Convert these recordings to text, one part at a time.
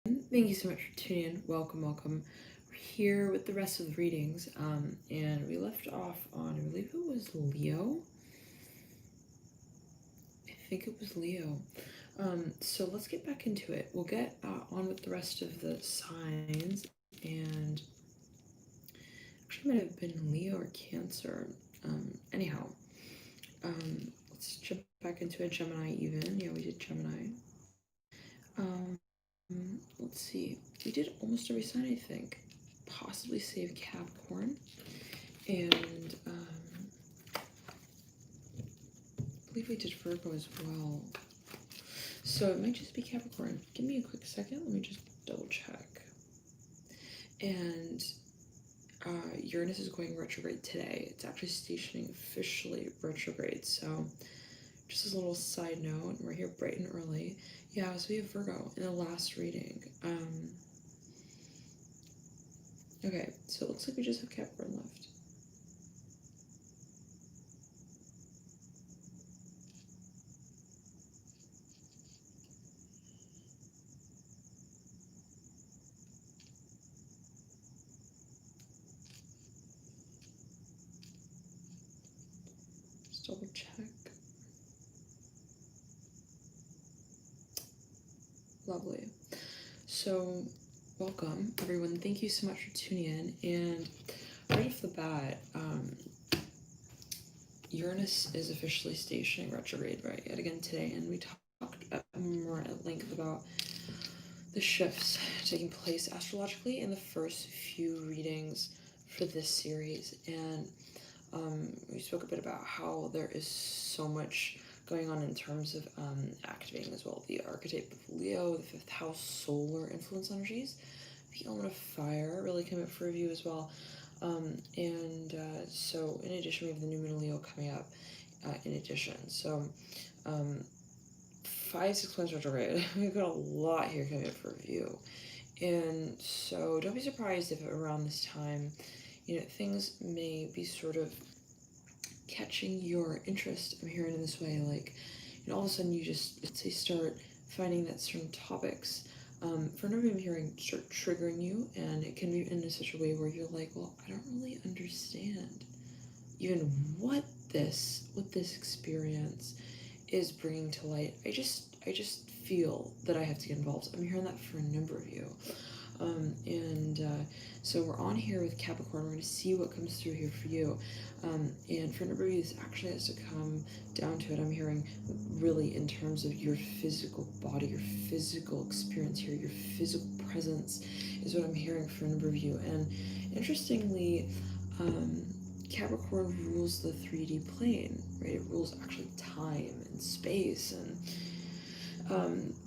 Thank you so much for tuning in. Welcome, welcome. We're here with the rest of the readings, and we left off on, I believe it was Leo. I think it was Leo. So let's get back into it. We'll get on with the rest of the signs, and actually might have been Leo or Cancer. Anyhow, let's jump back into a Gemini even. Yeah, we did Gemini. Let's see. We did almost every sign, I think. Possibly save Capricorn. And I believe we did Virgo as well. So it might just be Capricorn. Give me a quick second. Let me just double check. And Uranus is going retrograde today. It's actually stationing officially retrograde. So just as a little side note, we're here bright and early. Yeah, so we have Virgo in the last reading. Okay, so it looks like we just have Capricorn left. Just double check. Lovely. So welcome everyone. Thank you so much for tuning in. And right off the bat, Uranus is officially stationing retrograde right yet again today, and we talked more at length about the shifts taking place astrologically in the first few readings for this series. And we spoke a bit about how there is so much going on in terms of activating as well the archetype of Leo, the fifth house solar influence energies, the element of fire really came up for review as well. So in addition, we have the new moon Leo coming up in addition. So 5-6 months retrograde. We've got a lot here coming up for review. And so don't be surprised if around this time, things may be sort of catching your interest. I'm hearing in this way, like, all of a sudden you just, let's say, start finding that certain topics, for a number of hearing, start triggering you, and it can be in such a way where you're like, well, I don't really understand even what this experience is bringing to light. I just feel that I have to get involved. I'm hearing that for a number of you. So we're on here with Capricorn. We're going to see what comes through here for you. And for a number of you, this actually has to come down to it. I'm hearing really in terms of your physical body, your physical experience here, your physical presence is what I'm hearing for a number of you. And interestingly, Capricorn rules the 3D plane, right? It rules actually time and space. And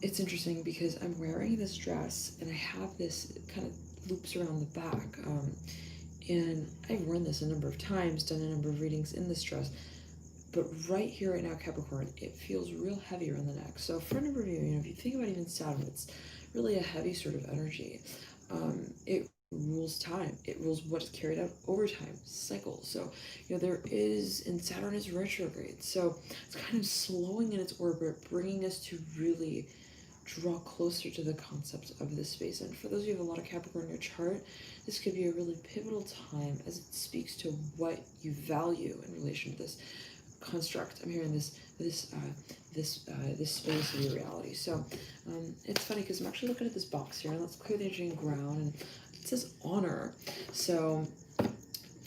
it's interesting because I'm wearing this dress and I have this kind of loops around the back. And I've worn this a number of times, done a number of readings in this dress. But right here, right now, Capricorn, it feels real heavy around the neck. So for a number of you, if you think about even Saturn, it's really a heavy sort of energy. It rules time. It rules what's carried out over time, cycles. So, there is, and Saturn is retrograde. So it's kind of slowing in its orbit, bringing us to really draw closer to the concept of this space. And for those of you who have a lot of Capricorn in your chart, this could be a really pivotal time as it speaks to what you value in relation to this construct. I'm hearing this space of your reality. So it's funny because I'm actually looking at this box here, and let's clear the energy and ground, and it says honor. So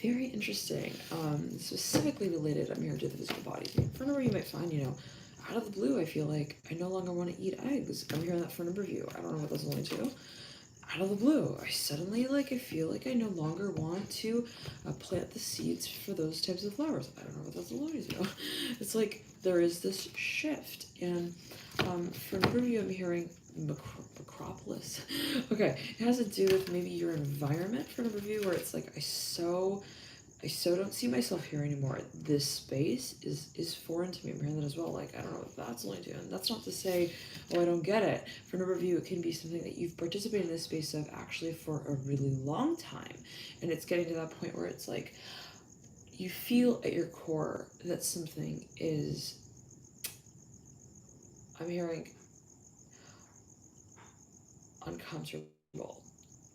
very interesting. Specifically related, I'm here to the physical body. For a number of you might find, out of the blue, I feel like I no longer want to eat eggs. I'm hearing that for a number of you. I don't know what those only do. Out of the blue, I suddenly, I feel like I no longer want to plant the seeds for those types of flowers. I don't know what those alone do. It's like there is this shift. And for a number of you, I'm hearing Macropolis. Okay, it has to do with maybe your environment for a number of you, where it's like, I so don't see myself here anymore. This space is foreign to me. I'm hearing that as well. I don't know what that's only doing. That's not to say, oh, I don't get it. For a number of you, it can be something that you've participated in this space of actually for a really long time. And it's getting to that point where it's like, you feel at your core that something is, I'm hearing, uncomfortable.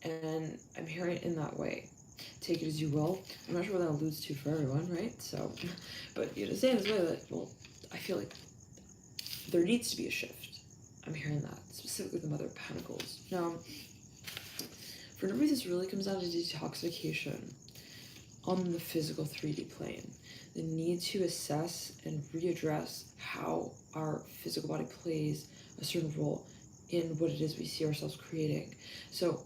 And I'm hearing it in that way. Take it as you will. I'm not sure what that alludes to for everyone, right? So, but say in this way that, well, I feel like there needs to be a shift. I'm hearing that, specifically the Mother of Pentacles. Now, for some reason, this really comes down to detoxification on the physical 3D plane. The need to assess and readdress how our physical body plays a certain role in what it is we see ourselves creating. So,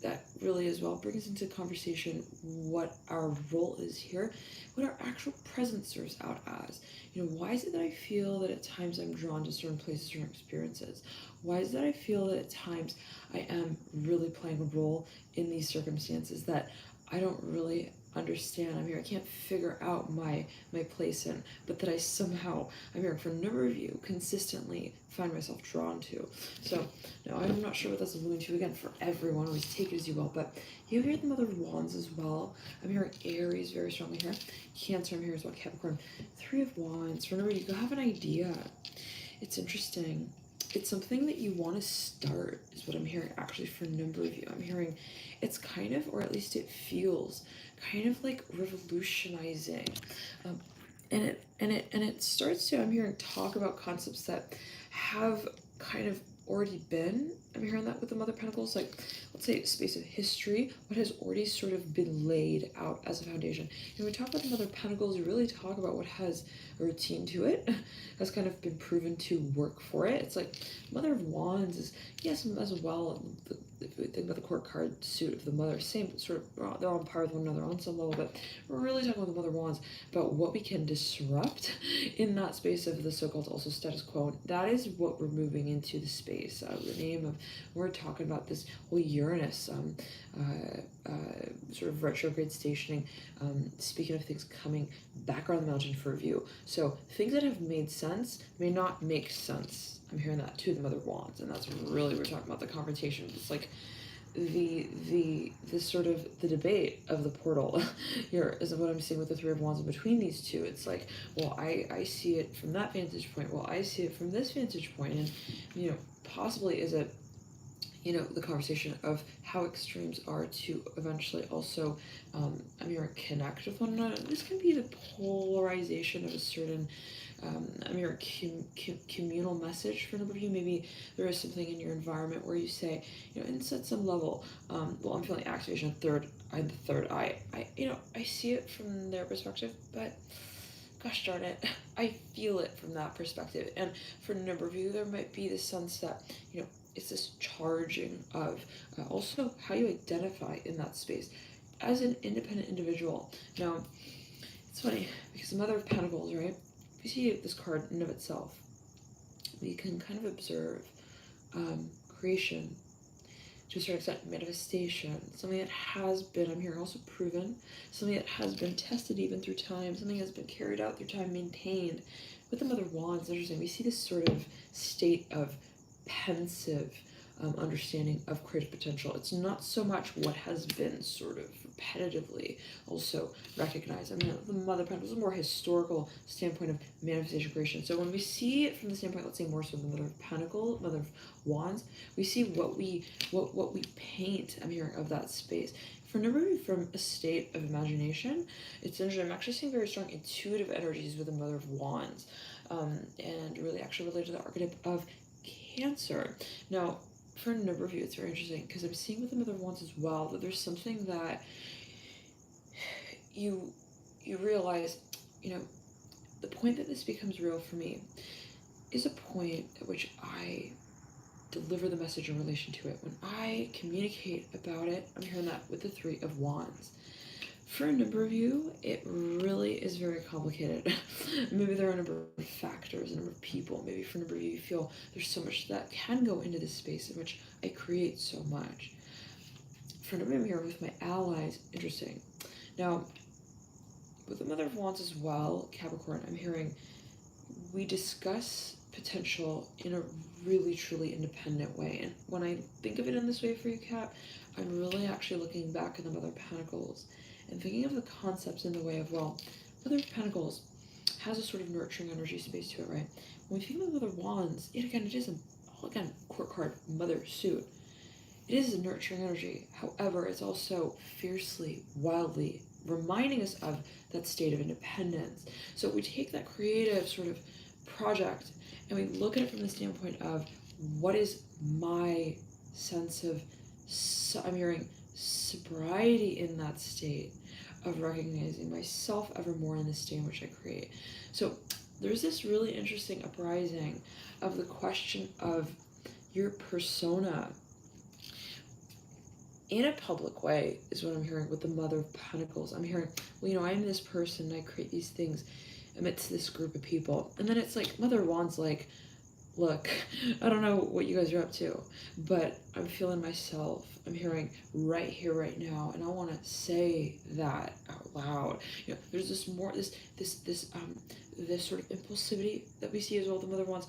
that really as well brings into conversation what our role is here, what our actual presence serves out as. Why is it that I feel that at times I'm drawn to certain places, certain experiences? Why is it that I feel that at times I am really playing a role in these circumstances that I don't really understand? I'm here, I can't figure out my place in, but that I somehow, I'm here for a number of you, consistently find myself drawn to. So, now I'm not sure what that's alluding to. Again, for everyone, always take it as you will, but you hear the Mother of Wands as well. I'm hearing Aries very strongly here. Cancer, I'm here as well, Capricorn. Three of Wands. For a number of you, go have an idea. It's interesting. It's something that you want to start, is what I'm hearing actually for a number of you. I'm hearing it's kind of, or at least it feels, kind of like revolutionizing. And it starts to, I'm hearing talk about concepts that have kind of already been, I'm hearing that with the Mother of Pentacles, like, let's say, space of history, what has already sort of been laid out as a foundation. And when we talk about the Mother of Pentacles, we really talk about what has a routine to it, has kind of been proven to work for it. It's like Mother of Wands is, yes, as well, if we think about the court card suit of the Mother, same sort of, they're on par with one another on some level, but we're really talking about the Mother of Wands, about what we can disrupt in that space of the so-called also status quo. That is what we're moving into the space. The name of, we're talking about this whole Uranus, sort of retrograde stationing, speaking of things coming back around the mountain for review. So things that have made sense may not make sense. I'm hearing that to the Mother of Wands, and that's really, we're talking about the confrontation. It's like the sort of the debate of the portal here is what I'm seeing with the Three of Wands in between these two. It's like, well, I see it from that vantage point. Well, I see it from this vantage point, and possibly is it the conversation of how extremes are to eventually also, connect with one another. This can be the polarization of a certain, communal message for a number of you. Maybe there is something in your environment where you say, and at some level, well, I'm feeling activation of the third eye. I see it from their perspective, but gosh darn it, I feel it from that perspective. And for a number of you, there might be the sense that, it's this charging of also how you identify in that space as an independent individual. Now, it's funny because the Mother of Pentacles, right? If you see this card in and of itself, we can kind of observe creation, to a certain extent, manifestation, something that has been, I'm hearing also proven, something that has been tested even through time, something that has been carried out through time, maintained. With the Mother of Wands, interesting, we see this sort of state of pensive understanding of creative potential. It's not so much what has been sort of repetitively also recognized. The Mother of Pentacles is a more historical standpoint of manifestation creation. So when we see it from the standpoint, let's say more so the Mother of Pentacles, Mother of Wands, we see what we paint, I'm hearing, of that space. For a number of you, from a state of imagination, it's interesting. I'm actually seeing very strong intuitive energies with the Mother of Wands, and really actually related to the archetype of Cancer. Now, for a number of you, it's very interesting because I'm seeing with the Mother of Wands as well that there's something that you realize, the point that this becomes real for me is a point at which I deliver the message in relation to it. When I communicate about it, I'm hearing that with the Three of Wands. For a number of you, it really is very complicated. Maybe there are a number of factors, a number of people. Maybe for a number of you, you feel there's so much that can go into this space in which I create so much. For a number of you, I'm here with my allies. Interesting. Now, with the Mother of Wands as well, Capricorn, I'm hearing we discuss potential in a really, truly independent way. And when I think of it in this way for you, Cap, I'm really actually looking back at the Mother of Pentacles and thinking of the concepts in the way of, well, Mother of Pentacles has a sort of nurturing energy space to it, right? When we think of Mother of Wands, it is court card, Mother suit. it is a nurturing energy. However, it's also fiercely, wildly reminding us of that state of independence. So we take that creative sort of project and we look at it from the standpoint of what is my sense of, I'm hearing sobriety in that state of recognizing myself ever more in the state in which I create. So there's this really interesting uprising of the question of your persona in a public way is what I'm hearing with the Mother of Pentacles. I'm hearing, well, I'm this person, I create these things amidst this group of people. And then it's like, Mother of Wands, like, look, I don't know what you guys are up to, but I'm feeling myself. I'm hearing right here, right now, and I want to say that out loud. There's this sort of impulsivity that we see as well with the Mother of Wands.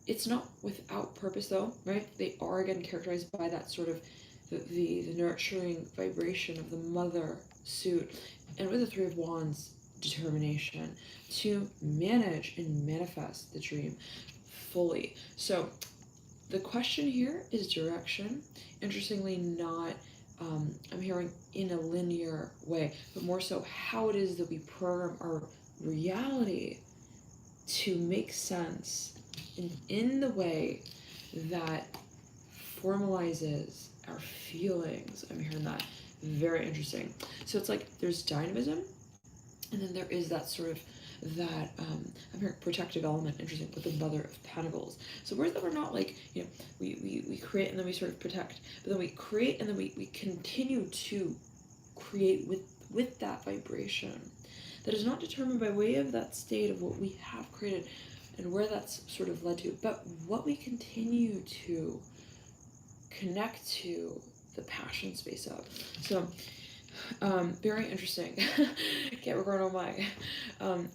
It's not without purpose, though, right? They are again characterized by that sort of the nurturing vibration of the mother suit, and with the Three of Wands, determination to manage and manifest the dream fully. So the question here is direction. Interestingly, not I'm hearing in a linear way, but more so how it is that we program our reality to make sense in the way that formalizes our feelings. I'm hearing that. Very interesting. So it's like there's dynamism, and then there is that sort of I'm hearing protective element, interesting, with the Mother of Pentacles. So whereas that we're not like, we create and then we sort of protect, but then we create and then we continue to create with that vibration that is not determined by way of that state of what we have created and where that's sort of led to, but what we continue to connect to the passion space of. So very interesting. Capricorn, oh my.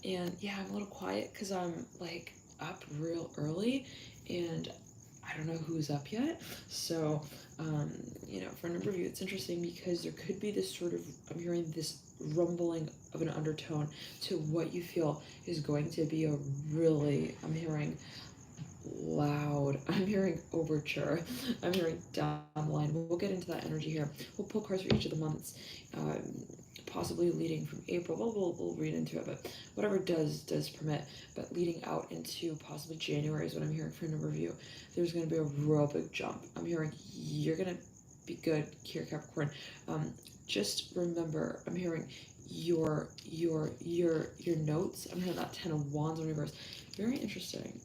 And yeah, I'm a little quiet because I'm like up real early and I don't know who's up yet. So for a number of you, it's interesting because there could be this sort of, I'm hearing this rumbling of an undertone to what you feel is going to be a really, I'm hearing loud, I'm hearing overture, I'm hearing down the line. We'll get into that energy here. We'll pull cards for each of the months, possibly leading from April. We'll read into it, but whatever does permit. But leading out into possibly January is what I'm hearing for a number of you. There's going to be a real big jump. I'm hearing you're going to be good here, Capricorn. Just remember, I'm hearing your notes. I'm hearing that 10 of Wands in reverse. Very interesting.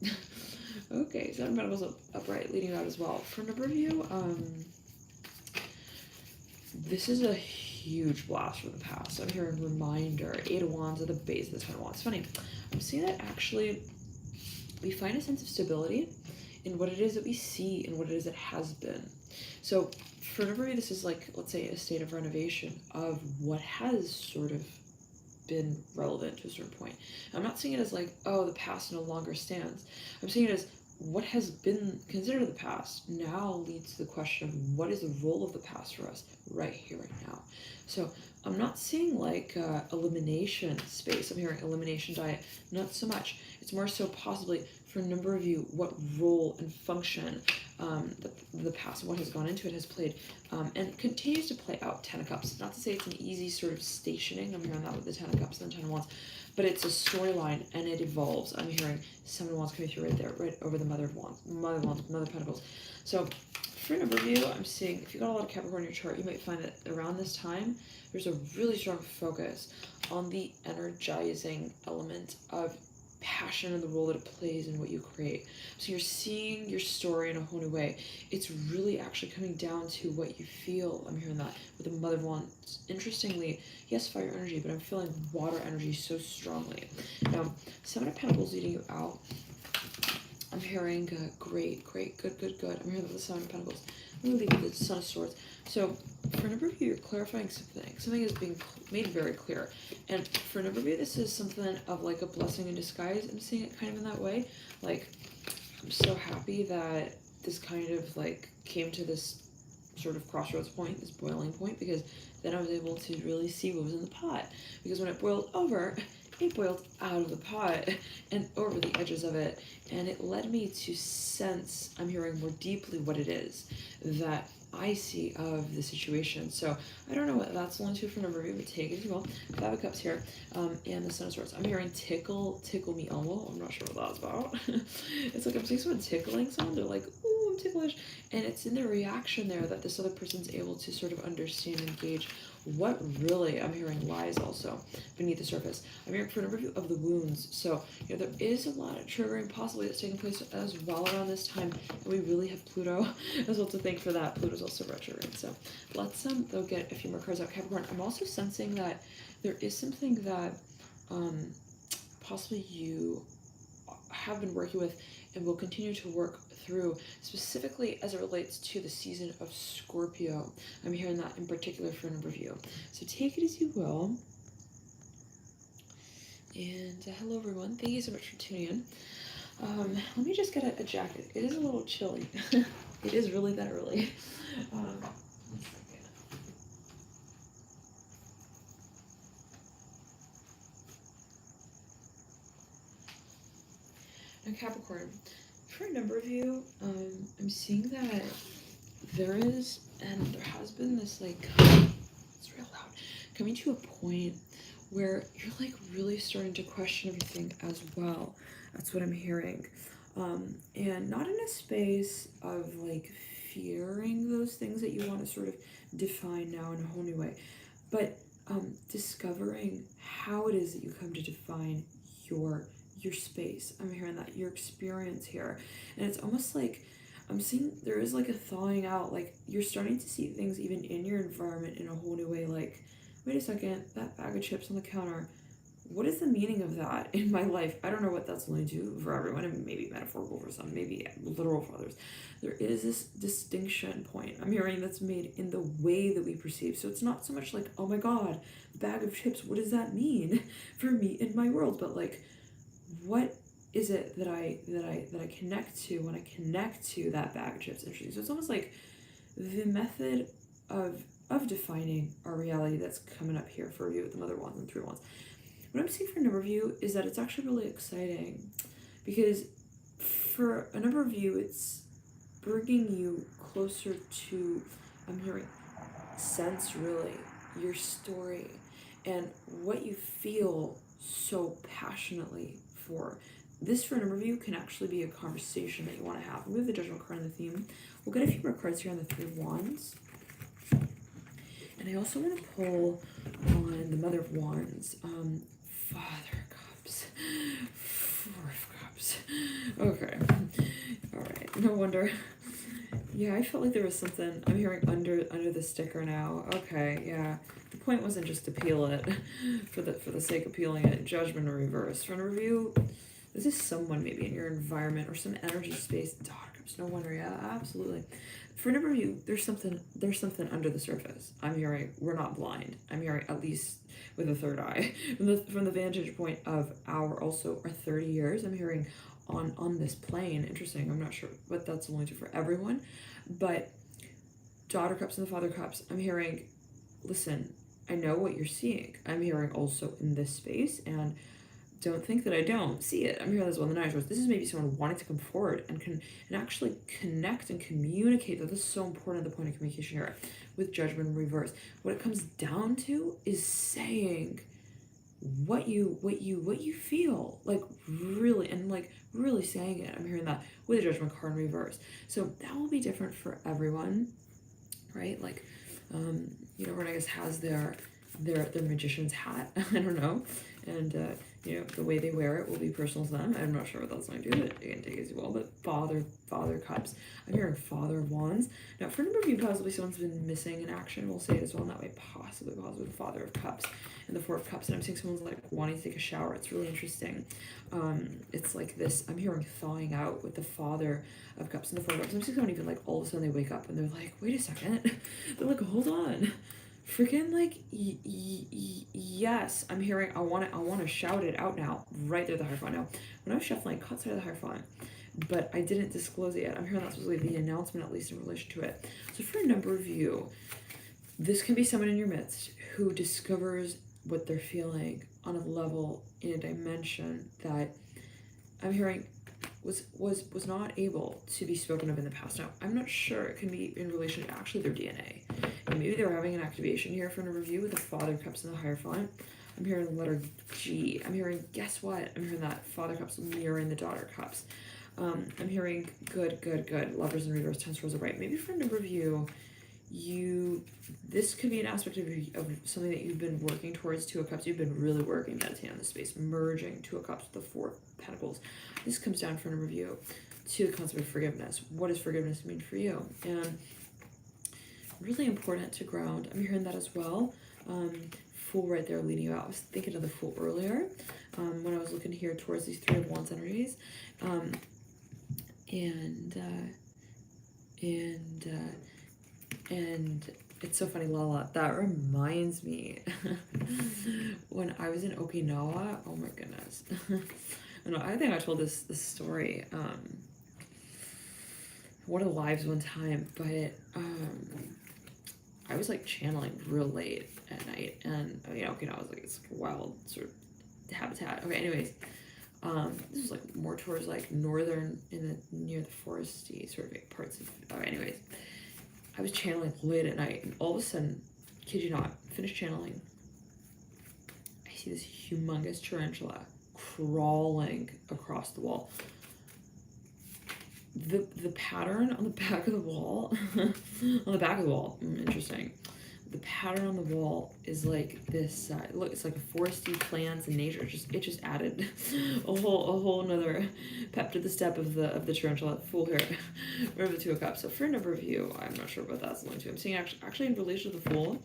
Okay, Seven of Pentacles upright, leading out as well. For a number of you, this is a huge blast from the past. I'm hearing reminder, 8 of Wands at the base of the 10 of Wands. Funny, I'm seeing that actually we find a sense of stability in what it is that we see and what it is that has been. So for a number of you, this is like, let's say, a state of renovation of what has sort of been relevant to a certain point. I'm not seeing it as like, oh, the past no longer stands. I'm seeing it as what has been considered the past now leads to the question of what is the role of the past for us right here, right now. So I'm not seeing like elimination space. I'm hearing elimination diet, not so much. It's more so possibly for a number of you what role and function the past and what has gone into it has played and continues to play out. 10 of Cups. Not to say it's an easy sort of stationing. I'm hearing that with the 10 of Cups and the 10 of Wands, but it's a storyline and it evolves. I'm hearing 7 of Wands coming through right there, right over the Mother of Wands, Mother of Pentacles. So for a number of you, I'm seeing if you got a lot of Capricorn in your chart, you might find that around this time there's a really strong focus on the energizing element of passion and the role that it plays in what you create. So you're seeing your story in a whole new way. It's really actually coming down to what you feel. I'm hearing that with the Mother of Wands. Interestingly, yes, fire energy, but I'm feeling water energy so strongly. Now, 7 of Pentacles leading you out. I'm hearing great, good. I'm hearing the 7 of Pentacles. I'm going to leave with the Son of Swords. So for a number of you, you're clarifying something. Something is being made very clear. And for a number of you, this is something of like a blessing in disguise. I'm seeing it kind of in that way. Like, I'm so happy that this kind of like came to this sort of crossroads point, this boiling point, because then I was able to really see what was in the pot. Because when it boiled over, it boiled out of the pot and over the edges of it, and it led me to sense, I'm hearing more deeply what it is that I see of the situation. So I don't know what that's only to for number of you, but take it as well. Five of Cups here, and the Sun of Swords. I'm hearing tickle me Elmo. I'm not sure what that's about. It's like I'm seeing someone tickling someone. They're like, ooh, I'm ticklish. And it's in the reaction there that this other person's able to sort of understand and gauge what really, I'm hearing, lies also beneath the surface. I'm hearing for an overview of the wounds. So, you know, there is a lot of triggering possibly that's taking place as well around this time. And we really have Pluto as well to thank for that. Pluto's also retrograde. So let's though get a few more cards out. Capricorn, I'm also sensing that there is something that possibly you have been working with and will continue to work through, specifically as it relates to the season of Scorpio. I'm hearing that in particular for a number of you. So take it as you will. And hello everyone, thank you so much for tuning in. Let me just get a jacket. It is a little chilly. It is really that early. One second. Now Capricorn, for a number of you, I'm seeing that there is, and there has been this like, it's real loud, coming to a point where you're like really starting to question everything as well. That's what I'm hearing. And not in a space of like fearing those things that you want to sort of define now in a whole new way, but discovering how it is that you come to define your space. I'm hearing that, your experience here. And it's almost like I'm seeing there is like a thawing out, like you're starting to see things even in your environment in a whole new way. Like, wait a second, that bag of chips on the counter, what is the meaning of that in my life? I don't know what that's going to do for everyone, and maybe metaphorical for some, maybe literal for others. There is this distinction point I'm hearing that's made in the way that we perceive. So it's not so much like, oh my God, bag of chips, what does that mean for me in my world? But like, what is it that I connect to when I connect to that bag of chips? Interesting. So it's almost like the method of defining our reality that's coming up here for you with the Mother Wands and Three Wands. What I'm seeing for a number of you is that it's actually really exciting, because for a number of you, it's bringing you closer to, I'm hearing, sense really, your story and what you feel so passionately for. This, for a number of you, can actually be a conversation that you want to have. We have the Judgment card in the theme. We'll get a few more cards here on the Three of Wands. And I also want to pull on the Mother of Wands. Father of Cups. Four of Cups. Okay. Alright. No wonder. Yeah, I felt like there was something I'm hearing under the sticker now. Okay, yeah. The point wasn't just to peel it for the sake of peeling it. Judgment or reverse. For a review, this is someone maybe in your environment or some energy space. Daughter Cups, no wonder, yeah, absolutely. For a number of you, there's something under the surface. I'm hearing we're not blind. I'm hearing, at least with a third eye, from the vantage point of our 30 years. I'm hearing on this plane. Interesting. I'm not sure what that's only to for everyone, but Daughter Cups and the Father Cups. I'm hearing, listen, I know what you're seeing. I'm hearing also in this space, and don't think that I don't see it. I'm hearing this one, the Nine of Swords. This is maybe someone wanting to come forward and actually connect and communicate. That this is so important at the point of communication here with Judgment in reverse. What it comes down to is saying what you feel, like really, and like really saying it. I'm hearing that with the Judgment card in reverse. So that will be different for everyone, right? Like, you know, everyone I guess has their magician's hat. I don't know, and you know, the way they wear it will be personal to them. I'm not sure what that's going to do, but you can take it as well. But Father Cups. I'm hearing Father of Wands. Now, for a number of you, possibly someone's been missing in action. We'll say it as well in that way. Possibly the Father of Cups and the Four of Cups. And I'm seeing someone's like wanting to take a shower. It's really interesting. It's like this. I'm hearing thawing out with the Father of Cups and the Four of Cups. I'm seeing someone even like all of a sudden they wake up and they're like, wait a second. They're like, hold on. Freaking like yes, I'm hearing I want to shout it out now, right there, the Hierophant. Now when I was shuffling, I caught sight of the Hierophant, but I didn't disclose it yet. I'm hearing that's supposed to be the announcement, at least in relation to it. So for a number of you, this can be someone in your midst who discovers what they're feeling on a level, in a dimension that I'm hearing was not able to be spoken of in the past. Now, I'm not sure. It can be in relation to actually their DNA. And maybe they're having an activation here for a review with the Father of Cups in the Hierophant. I'm hearing the letter G. I'm hearing, guess what? I'm hearing that Father Cups mirroring the Daughter Cups. I'm hearing good. Lovers in reverse, 10 swords are right. Maybe for a number of you, this could be an aspect of something that you've been working towards. Two of Cups. You've been really working, meditating on this space, merging Two of Cups with the Four of Pentacles. This comes down for a number of you to the concept of forgiveness. What does forgiveness mean for you? And really important to ground. I'm hearing that as well. Fool right there leading you out. I was thinking of the Fool earlier when I was looking here towards these Three of Wands energies. And it's so funny, Lala, that reminds me when I was in Okinawa. Oh my goodness. I think I told this story one of the lives one time, but I was like channeling real late at night, and Okinawa was like, it's like a wild sort of habitat. Okay, anyways, this was like more towards like northern, near the foresty sort of parts of. Anyways, I was channeling late at night, and all of a sudden, kid you not, finished channeling, I see this humongous tarantula crawling across the wall. The pattern on the back of the wall, interesting. The pattern on the wall is like this. Look, it's like a foresty plants and nature. It just added a whole another pep to the step of the tarantula. Fool here, remember the Two of Cups. So for a number of you, I'm not sure what that's going to. I'm seeing actually in relation to the Fool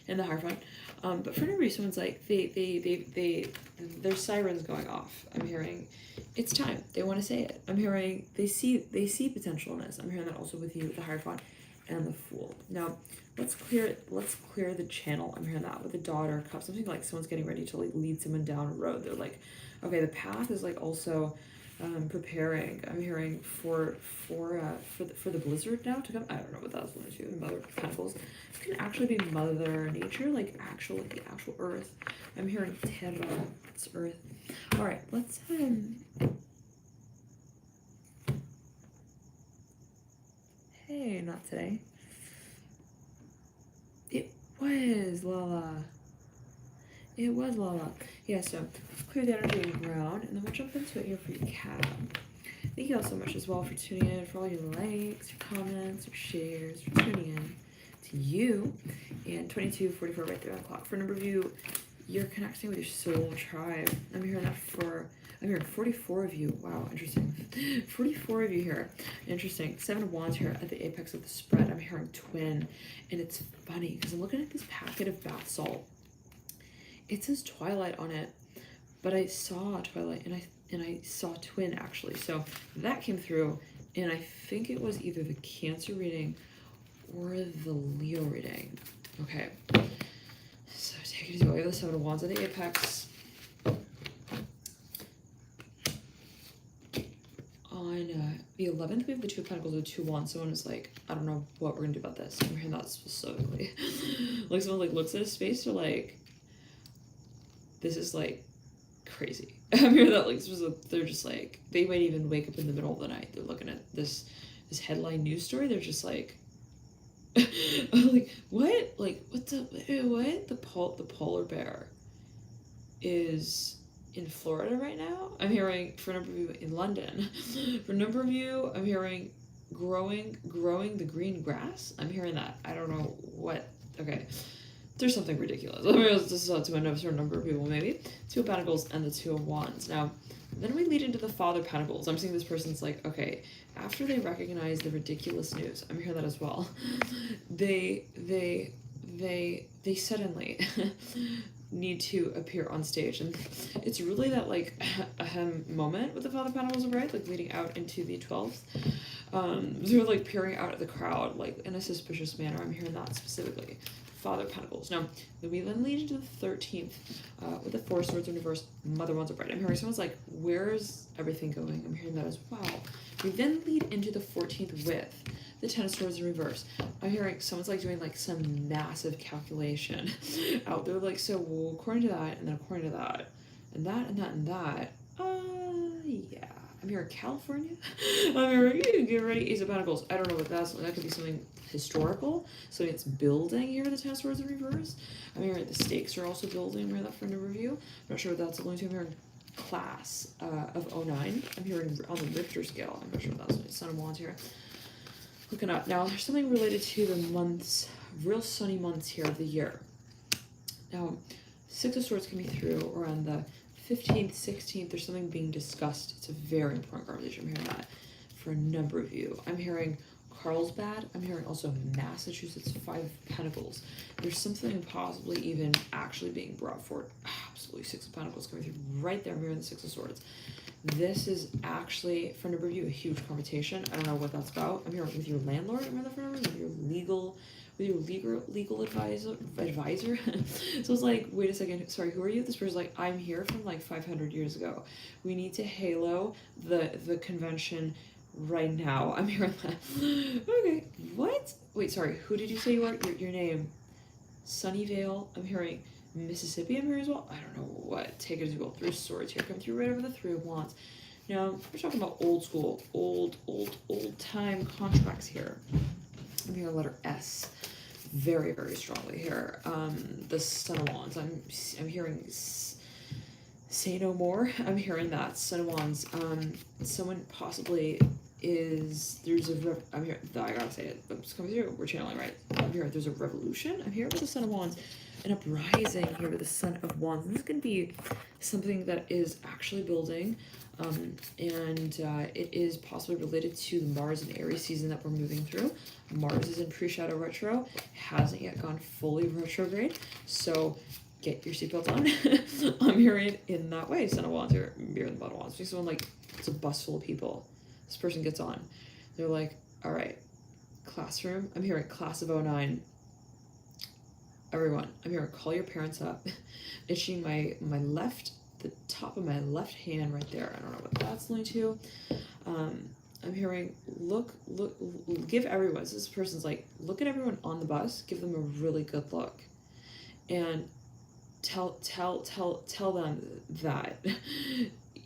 and the Hierophant. But for a number of you, someone's like their sirens going off. I'm hearing it's time. They want to say it. I'm hearing they see potential in this. I'm hearing that also with you, with the Hierophant and the Fool. Now let's clear the channel. I'm hearing that with the Daughter of Cups. Something like someone's getting ready to like lead someone down a road. They're like, okay, the path is like also preparing. I'm hearing for the blizzard now to come. I don't know what that's going to do. Mother of Pentacles. It can actually be Mother Nature, like the actual Earth. I'm hearing Terra. It's Earth. All right, let's Hey, not today. It was Lala. It was Lala. Yeah, so clear the energy and ground, and then we'll jump into it here for your cat. Thank you all so much as well for tuning in, for all your likes, your comments, your shares, for tuning in to you. And 22:44 right there on the clock. For a number of you, you're connecting with your soul tribe. I'm hearing 44 of you. Wow, interesting. 44 of you here. Interesting. 7 of Wands here at the apex of the spread. I'm hearing twin. And it's funny because I'm looking at this packet of bath salt. It says Twilight on it, but I saw Twilight and I saw twin actually. So that came through, and I think it was either the Cancer reading or the Leo reading. Okay. So take it easy. We have the 7 of Wands at the apex. On the 11th, we have the 2 of Pentacles with 2 Wands. Someone was like, I don't know what we're gonna do about this. I'm hearing that specifically. Like someone like looks at a space, they're like, this is like crazy. I'm hearing that like they're just like, they might even wake up in the middle of the night. They're looking at this headline news story. They're just like, like what? Like what? The polar bear is in Florida right now. I'm hearing for a number of you in London. For a number of you, I'm hearing growing the green grass. I'm hearing that. I don't know what. Okay. There's something ridiculous. I mean, this is to a certain number of people, maybe. 2 of Pentacles and the 2 of Wands. Now, then we lead into the Father of Pentacles. I'm seeing this person's like, okay, after they recognize the ridiculous news, I'm hearing that as well. They suddenly need to appear on stage, and it's really that like moment with the Father of Pentacles, right? Like leading out into the 12th. They're like peering out at the crowd, like in a suspicious manner. I'm hearing that specifically. Father of Pentacles. Now, we then lead into the 13th with the 4 swords in reverse, Mother Wands upright. I'm hearing someone's like, where's everything going? I'm hearing that as well. We then lead into the 14th with the Ten of Swords in reverse. I'm hearing someone's like doing like some massive calculation out there, like, so well, according to that, and then according to that, and that, and that, and that, yeah. I'm here in California. I'm here, you get ready, Ace of Pentacles. I don't know what that's, that could be something historical, something that's building here, the Ten of Swords in reverse. I'm hearing the stakes are also building, where that for a number of you. I'm not sure what that's alluding to. I'm hearing class of 09. I'm hearing on the Richter scale. I'm not sure what that's, Sun of Wands here. Looking up. Now, there's something related to the months, real sunny months here of the year. Now, Six of Swords can be through around the 15th, 16th, there's something being discussed. It's a very important conversation. I'm hearing that for a number of you. I'm hearing Carlsbad. I'm hearing also Massachusetts, Five of Pentacles. There's something possibly even actually being brought forward. Absolutely, Six of Pentacles coming through right there. I'm hearing the Six of Swords. This is actually, for a number of you, a huge conversation. I don't know what that's about. I'm hearing with your landlord. I'm hearing that for a number, with your legal advisor. So it's like, wait a second, sorry, who are you? This person's like, I'm here from like 500 years ago. We need to halo the convention right now. I'm hearing that. Okay, what? Wait, sorry, who did you say you are? Your name? Sunnyvale. I'm hearing Mississippi. I'm hearing as well. I don't know what. Take it as you will. Three of Swords here. Come through right over the Three of Wands. Now, we're talking about old school, old time contracts here. I'm hearing letter S. Very, very strongly here. The Sun of Wands. I'm hearing say no more. I'm hearing that Sun of Wands. Someone possibly is, there's a I'm here. I gotta say it. I'm just coming through. We're channeling right. I'm here. There's a revolution. I'm here with the Sun of Wands. An uprising here with the Sun of Wands. This is gonna be something that is actually building. It is possibly related to the Mars and Aries season that we're moving through. Mars is in pre-shadow retro, hasn't yet gone fully retrograde, so get your seatbelt on. I'm hearing it in that way. Sun of Wands here, Mirror in the Bottom of Wands. Someone like, it's a bus full of people. This person gets on. They're like, all right, classroom. I'm hearing class of 09. Everyone, I'm hearing call your parents up. Itching my left, the top of my left hand right there. I don't know what that's linked to. I'm hearing look, give everyone, so this person's like, look at everyone on the bus, give them a really good look, and tell them that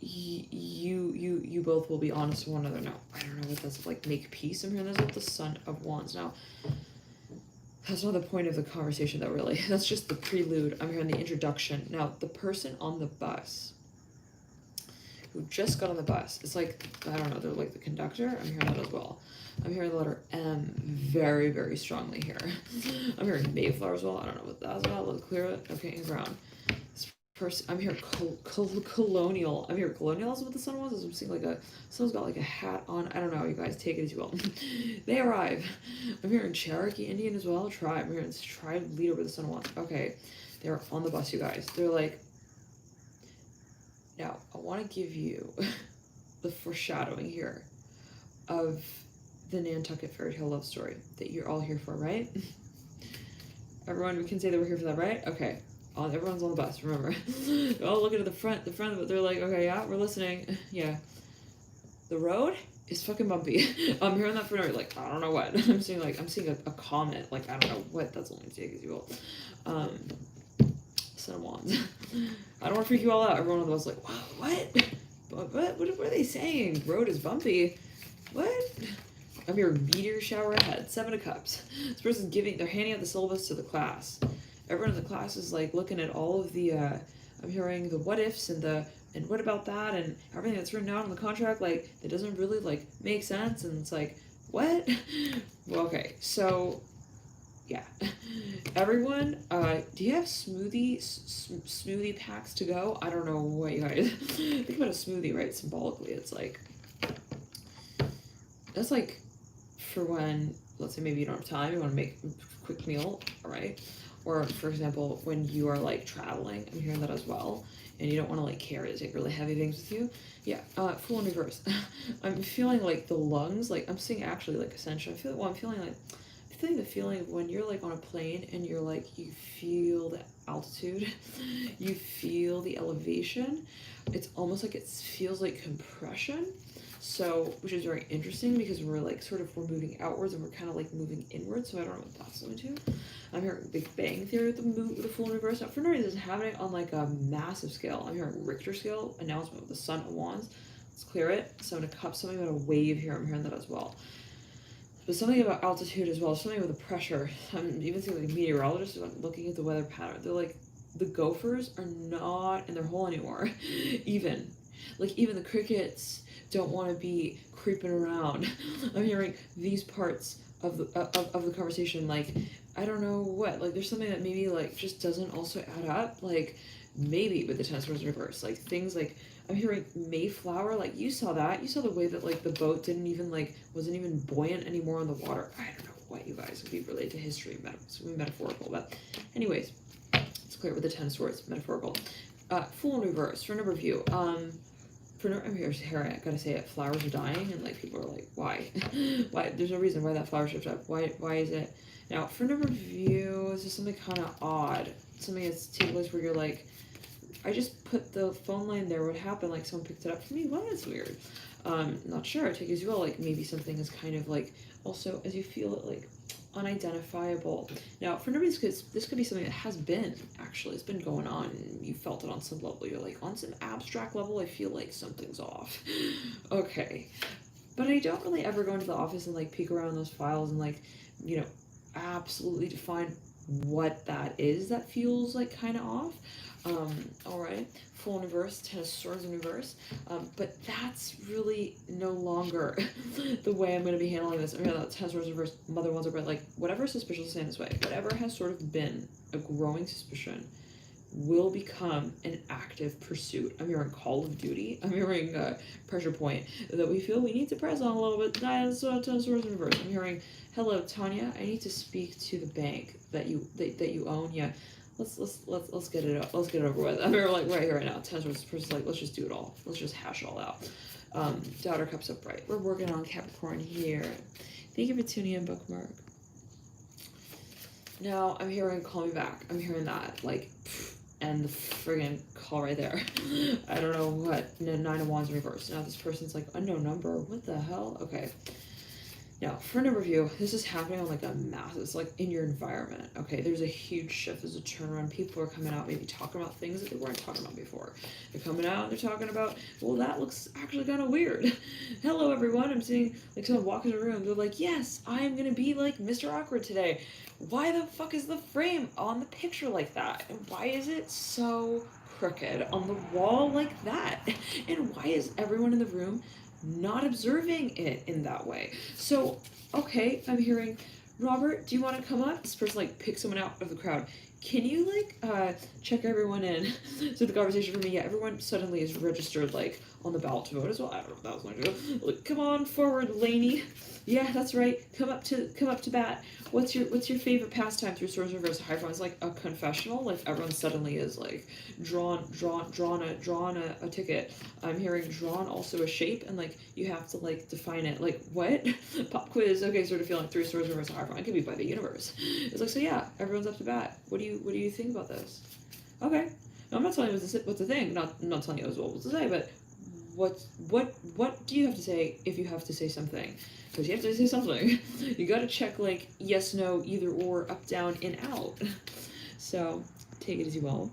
you both will be honest with one another. Now, I don't know what that's like, make peace. I'm hearing this with the Sun of Wands. Now, that's not the point of the conversation though, really. That's just the prelude. I'm hearing the introduction. Now, the person on the bus who just got on the bus, it's like, I don't know, they're like the conductor. I'm hearing that as well. I'm hearing the letter M very, very strongly here. I'm hearing Mayflower as well. I don't know what that's about. Let's clear it. Okay, and ground. This person, I'm hearing colonial. I'm hearing colonial also what the Sun was. I'm seeing like someone's got like a hat on. I don't know, you guys, take it as you will. They arrive. I'm hearing Cherokee Indian as well. Tribe. I'm hearing this tribe leader with the Sun wants. Okay, they're on the bus, you guys. They're like, now, I want to give you the foreshadowing here of the Nantucket fairy tale love story that you're all here for, right? Everyone, we can say that we're here for that, right? Okay. Everyone's on the bus, remember. They're all looking at the front of it. They're like, okay, yeah, we're listening. Yeah. The road is fucking bumpy. I'm hearing that for no, like, I don't know what. I'm seeing a comment. Like, I don't know what that's only to take as you will. Sun of Wands. I don't want to freak you all out. Everyone on the bus is like, wow, what are they saying? Road is bumpy. What? I'm hearing meteor shower ahead. Seven of Cups. This person's they're handing out the syllabus to the class. Everyone in the class is like looking at all of the, I'm hearing the what ifs and what about that and everything that's written out in the contract, like, it doesn't really like make sense, and it's like, what? Well, okay, so yeah. Everyone, do you have smoothie packs to go? I don't know what you guys think about a smoothie, right? Symbolically, it's like, that's like for when, let's say maybe you don't have time, you want to make a quick meal, all right? Or for example, when you are like traveling, I'm hearing that as well, and you don't want to like carry to take really heavy things with you. Yeah, full in reverse. I'm feeling like the lungs, like I'm seeing actually like ascension. I'm feeling the feeling of when you're like on a plane and you're like, you feel the altitude, you feel the elevation. It's almost like it feels like compression. So, which is very interesting because we're like we're moving outwards and we're kind of like moving inwards. So I don't know what that's going to. I'm hearing Big Bang Theory with the full moon reverse. Now, for no reason, this is happening on like a massive scale. I'm hearing Richter scale announcement with the Sun of Wands. Let's clear it. Seven of Cups. Something about a wave here. I'm hearing that as well. But something about altitude as well. Something with the pressure. I'm even seeing like meteorologists looking at the weather pattern. They're like, the gophers are not in their hole anymore. even the crickets don't want to be creeping around. I'm hearing these parts of the conversation, like, I don't know what, like there's something that maybe like just doesn't also add up, like maybe with the Ten of Swords reverse, like things like I'm hearing Mayflower, like you saw the way that like the boat didn't even like wasn't even buoyant anymore on the water. I don't know what you guys would be related to history, metaphorical, but anyways, it's clear with the Ten of Swords, metaphorical. Fool in reverse for a number of you. I'm here, I gotta say it, flowers are dying, and like people are like, why? Why? There's no reason why that flower should up. Why is it? Now, for a number of you, this is something kind of odd. Something that's taking place where you're like, I just put the phone line there. What happened? Like someone picked it up for me. Well, that's weird. Not sure. Take it as well. Like maybe something is kind of like also as you feel it like unidentifiable. Now, for nobody, this could be something that has been actually. It's been going on. And you felt it on some level. You're like on some abstract level. I feel like something's off. Okay, but I don't really ever go into the office and like peek around those files and like absolutely define what that is that feels like kind of off. All right, Fool in reverse, Ten of Swords in reverse, but that's really no longer the way I'm going to be handling this. I'm going to Ten of Swords in reverse, Mother Wands over, like whatever is suspicious is saying this way, whatever has sort of been a growing suspicion will become an active pursuit. I'm hearing Call of Duty. I'm hearing pressure point that we feel we need to press on a little bit. Ten of Swords in reverse. I'm hearing, hello Tanya, I need to speak to the bank that you own. Yeah, let's get it up. Let's get it over with. I'm here like right here right now. Ten of Swords person's like, let's just do it all. Let's just hash it all out. Daughter Cups upright. We're working on Capricorn here. Thank you for tuning in, Bookmark. Now I'm hearing call me back. I'm hearing that like. And the friggin' call right there. I don't know what. Nine of Wands in reverse. Now this person's like, unknown number. What the hell? Okay. Now, for a number of you, this is happening on like a massive, it's like in your environment. Okay, there's a huge shift. There's a turnaround. People are coming out, maybe talking about things that they weren't talking about before. They're coming out and they're talking about, well, that looks actually kind of weird. Hello, everyone. I'm seeing like someone walk in the room. They're like, yes, I'm going to be like Mr. Awkward today. Why the fuck is the frame on the picture like that? And why is it so crooked on the wall like that? And why is everyone in the room not observing it in that way? So, okay, I'm hearing, Robert, do you want to come up? This person like picks someone out of the crowd. Can you like check everyone in? So the conversation for me, yeah, everyone suddenly is registered like on the ballot to vote as well. I don't know what that was going to do. Like, come on forward, Lainey. Yeah, that's right. Come up to bat. What's your favorite pastime through Swords Reverse? Hierophant is like a confessional. Like everyone suddenly is like drawn a ticket. I'm hearing drawn also a shape, and like you have to like define it. Like what? Pop quiz. Okay, sort of feeling through Swords Reverse Hierophant. It could be by the universe. It's like, so yeah, everyone's up to bat. What do you think about this? Okay. No, I'm not telling you what's the thing. I'm not telling you as well what to say, but what do you have to say if you have to say something? Because you have to say something. You gotta check like yes, no, either or, up, down, in, out. So take it as you will.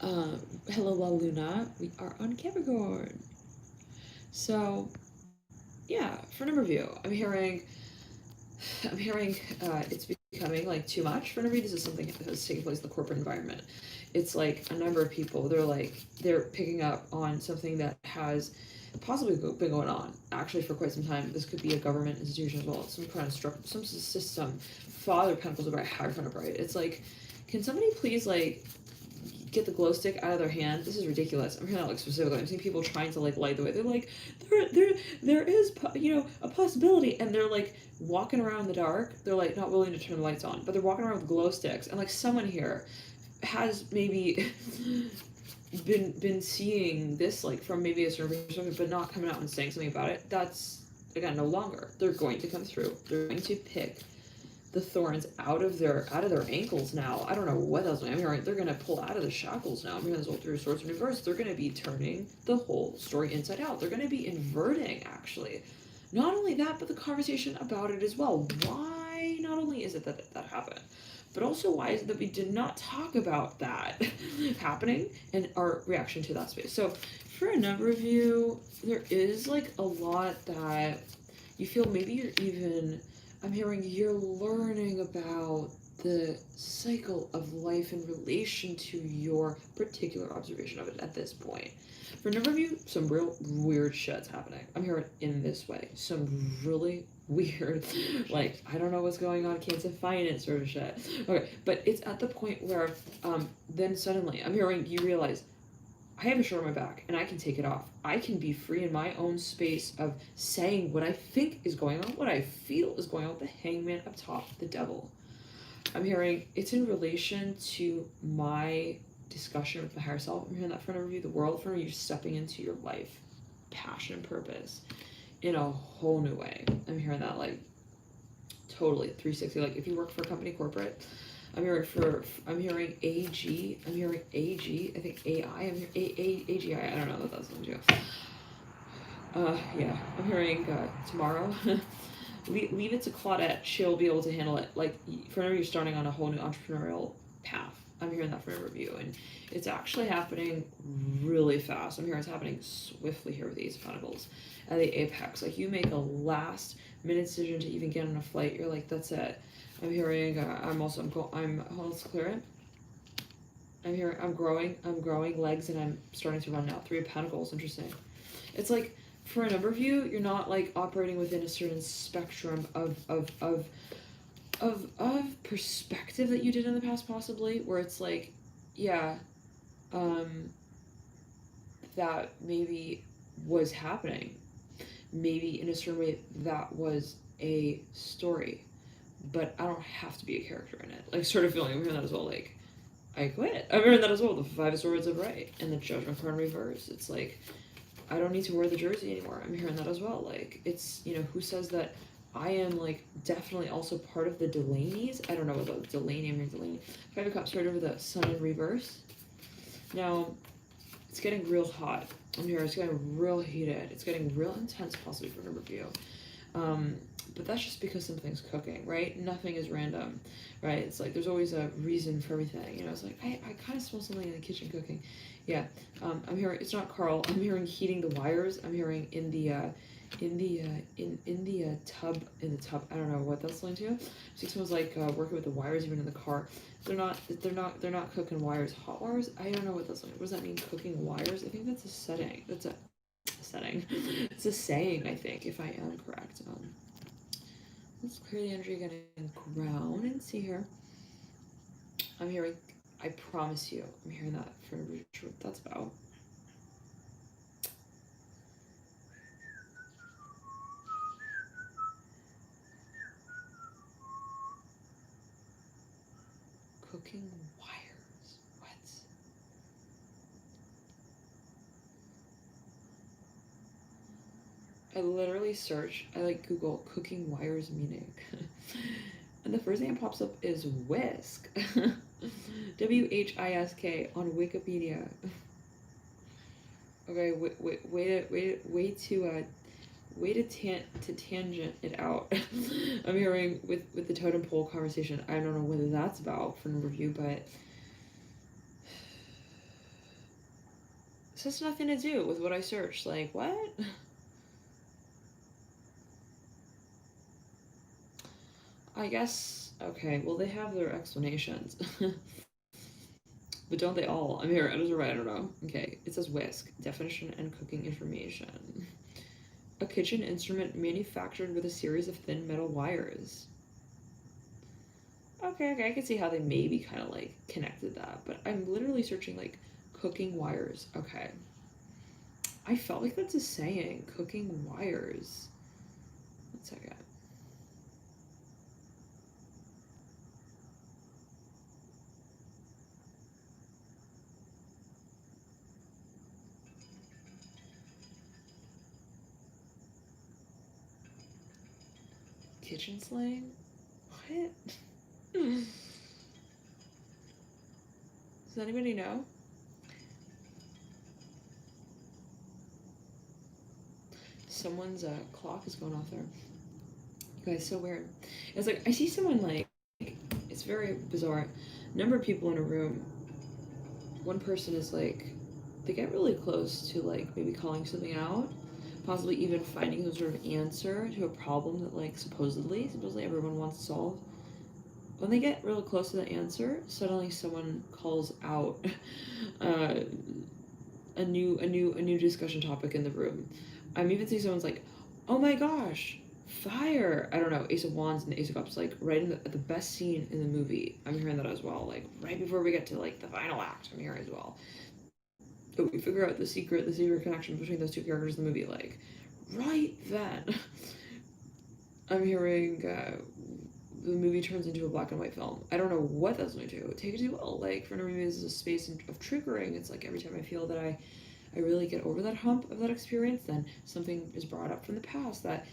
Hello, La Luna. We are on Capricorn. So yeah, for a number of you, I'm hearing it's becoming like too much. For a number of you, this is something that's taking place in the corporate environment. It's like a number of people, they're picking up on something that has possibly been going on actually for quite some time. This could be a government institution as well, some kind of structure, some system. Father of Pentacles upright, Hierophant upright. It's like, can somebody please like get the glow stick out of their hand? This is ridiculous. I'm hearing that like specifically. I'm seeing people trying to like light the way. They're like, there is a possibility, and they're like walking around in the dark. They're like not willing to turn the lights on, but they're walking around with glow sticks, and like someone here has maybe been seeing this like from maybe a certain perspective, but not coming out and saying something about it. That's again no longer. They're going to come through. They're going to pick the thorns out of their ankles now. I don't know what that's like. I'm hearing they're gonna pull out of the shackles now. I'm hearing this whole Three of Swords in reverse. They're gonna be turning the whole story inside out. They're gonna be inverting, actually. Not only that, but the conversation about it as well. Why not only is it that that happened, but also why is it that we did not talk about that happening and our reaction to that space? So for a number of you, there is like a lot that you feel maybe you're even, I'm hearing you're learning about the cycle of life in relation to your particular observation of it at this point. For a number of you, some real weird shit's happening. I'm hearing in this way. Some really weird, like, I don't know what's going on, can't define it sort of shit. Okay, but it's at the point where then suddenly I'm hearing you realize, I have a shirt on my back and I can take it off. I can be free in my own space of saying what I think is going on, what I feel is going on with the hangman up top, the devil. I'm hearing it's in relation to my discussion with the higher self. I'm hearing that for an overview, the world, for you stepping into your life, passion and purpose in a whole new way. I'm hearing that like totally 360. Like if you work for a company corporate, I'm hearing AG, I'm hearing AG, I think AI, I'm hearing AGI, I don't know what that's going to do. Yeah, I'm hearing tomorrow. Leave it to Claudette. She'll be able to handle it. Like, for whenever you're starting on a whole new entrepreneurial path. I'm hearing that from a review, and it's actually happening really fast. I'm hearing it's happening swiftly here with the Ace of Pentacles at the apex. Like, you make a last minute decision to even get on a flight. You're like, that's it. I'm hearing. Let's clear it. I'm hearing. I'm growing legs, and I'm starting to run now. Three of Pentacles. Interesting. It's like, for a number of you, you're not like operating within a certain spectrum of perspective that you did in the past, possibly, where it's like, yeah, that maybe was happening. Maybe in a certain way that was a story, but I don't have to be a character in it. Like, sort of feeling, I'm hearing that as well, like, I quit. I'm hearing that as well, the Five of Swords upright, and the Judgment card in reverse. It's like, I don't need to wear the jersey anymore. I'm hearing that as well. Like, it's, you know, who says that I am, like, definitely also part of the Delaney's? I don't know about Delaney. I'm hearing Delaney. Five of Cups right over the Sun in reverse. Now, it's getting real hot. I'm here. It's getting real heated. It's getting real intense, possibly for a number of you. But that's just because something's cooking, right? Nothing is random, right? It's like there's always a reason for everything. You know, it's like, I kind of smell something in the kitchen cooking. Yeah, I'm hearing, it's not Carl. I'm hearing heating the wires. I'm hearing in the tub, I don't know what that's linked to. So someone's like working with the wires even in the car. They're not cooking wires. Hot wires? I don't know what that's like. What does that mean, cooking wires? I think that's a setting. That's a setting. It's a saying, I think, if I am correct. Let's clear the energy again and ground and see here. I'm hearing, I promise you, I'm hearing that for what that's about. Cooking wires. What? I literally search, I like Google cooking wires meaning. And the first thing that pops up is whisk. WHISK on Wikipedia. Okay, way to tangent it out. I'm hearing with the totem pole conversation. I don't know whether that's about for an review, but this has nothing to do with what I searched. Like, what? I guess, okay, well, they have their explanations. But don't they all? I'm here, I don't know. Okay, it says whisk, definition and cooking information. A kitchen instrument manufactured with a series of thin metal wires. Okay, I can see how they maybe kind of like connected that, but I'm literally searching like cooking wires. Okay. I felt like that's a saying, cooking wires. 1 second. Kitchen slang? What? What? Does anybody know? Someone's clock is going off there. You guys, so weird. It's like I see someone like, it's very bizarre. Number of people in a room. One person is like, they get really close to like maybe calling something out, possibly even finding some sort of answer to a problem that like supposedly everyone wants to solve. When they get real close to the answer, suddenly someone calls out a new discussion topic in the room. I'm even seeing someone's like, oh my gosh, fire! I don't know, Ace of Wands and the Ace of Cups, like right in at the best scene in the movie. I'm hearing that as well, like right before we get to like the final act. I'm hearing as well. But we figure out the secret connection between those two characters in the movie, like right then. I'm hearing the movie turns into a black and white film. I don't know what that's going to take it to. Well, like for me, this is a space of triggering. It's like every time I feel that I really get over that hump of that experience, then something is brought up from the past that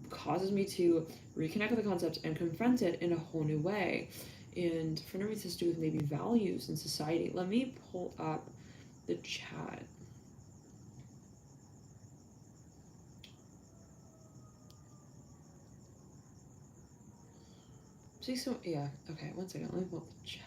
causes me to reconnect with the concept and confront it in a whole new way. And for no reason, this has to do with maybe values in society. Let me pull up the chat. See, so yeah, okay, one second, let me pull up the chat.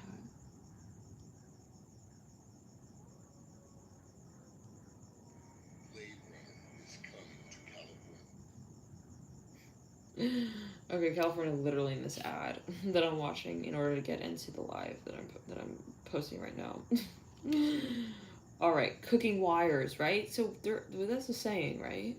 Okay, California literally in this ad that I'm watching in order to get into the live that I'm posting right now. All right, cooking wires, right? So that's a saying, right?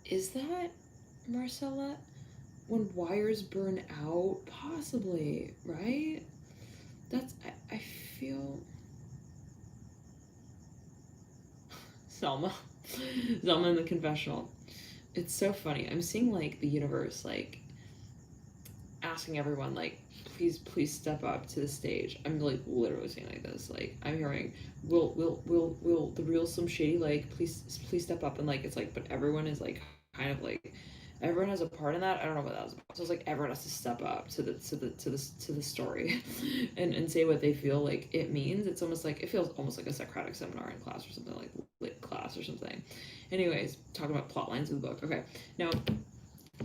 Is that, Marcella? When wires burn out? Possibly, right? That's, I feel... Selma. Selma in the confessional. It's so funny. I'm seeing, like, the universe, like, asking everyone, like, please step up to the stage. I'm, like, literally saying like this. Like, I'm hearing, will the real Slim Shady, like, please step up. And, like, it's like, but everyone is, like, kind of, like, everyone has a part in that. I don't know what that was about. So it's like everyone has to step up to the story and say what they feel like it means. It's almost like, it feels almost like a Socratic seminar in class or something, like lit class or something. Anyways, talking about plot lines of the book. Okay, now,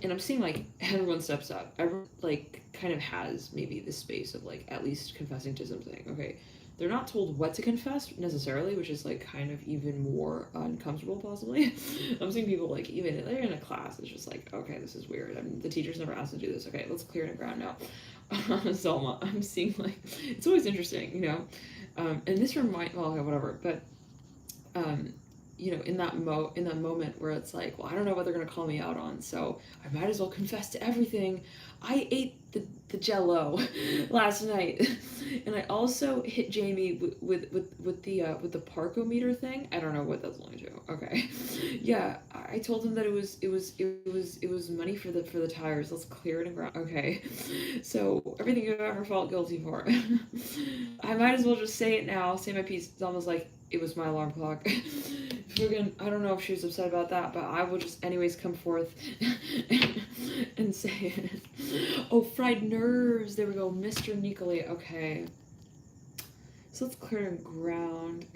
and I'm seeing like everyone steps up. Everyone like kind of has maybe this space of like at least confessing to something. Okay, they're not told what to confess necessarily, which is like kind of even more uncomfortable possibly. I'm seeing people like even they're in a class, it's just like, okay, this is weird. The teacher's never asked to do this. Okay, let's clear the ground now. Selma, I'm seeing like, it's always interesting, you know. And this well, okay, whatever, but you know, in that moment where it's like, well, I don't know what they're gonna call me out on, so I might as well confess to everything. I ate the Jello last night, and I also hit Jamie with the parkometer thing. I don't know what that's going to. Okay, yeah, I told him that it was money for the tires. Let's clear it and ground. Okay, so everything you've ever felt guilty for, I might as well just say it now. Say my piece. It's almost like it was my alarm clock. Friggin', I don't know if she was upset about that, but I will just anyways come forth and say it. Oh, fried nerves. There we go. Mr. Nicoli. Okay. So let's clear the ground.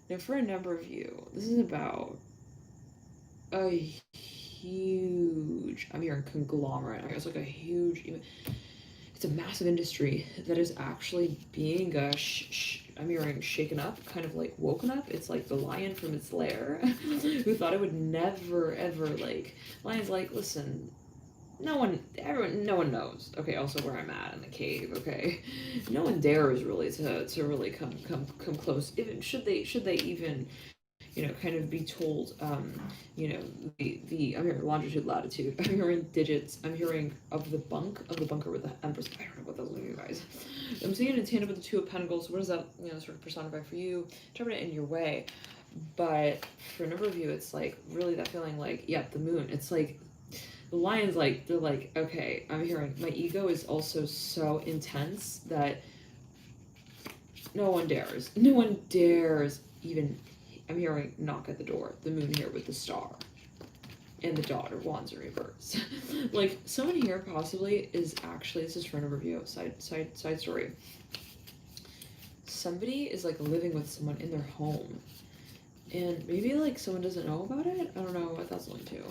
Now, for a number of you, this is about a huge, I'm hearing conglomerate. It's like a huge, it's a massive industry that is actually being, I'm hearing shaken up, kind of like woken up. It's like the lion from its lair who thought it would never, ever, like, lion's like, listen, no one knows, okay, also where I'm at in the cave, okay? No one dares really to really come close, even should they even, you know, kind of be told, you know, the I'm hearing longitude, latitude, I'm hearing digits, I'm hearing of the bunker with the Empress. I don't know what those are, you guys. I'm seeing it in tandem with the Two of Pentacles. What does that, you know, sort of personify for you? Interpret it in your way. But for a number of you, it's like really that feeling like, yeah, the moon. It's like the lion's like, they're like, okay, I'm hearing my ego is also so intense that no one dares even, I'm hearing knock at the door. The moon here with the star and the daughter wands in reverse. Like someone here possibly is actually, this is for an overview, side story. Somebody is like living with someone in their home, and maybe like someone doesn't know about it. I don't know what that's linked to.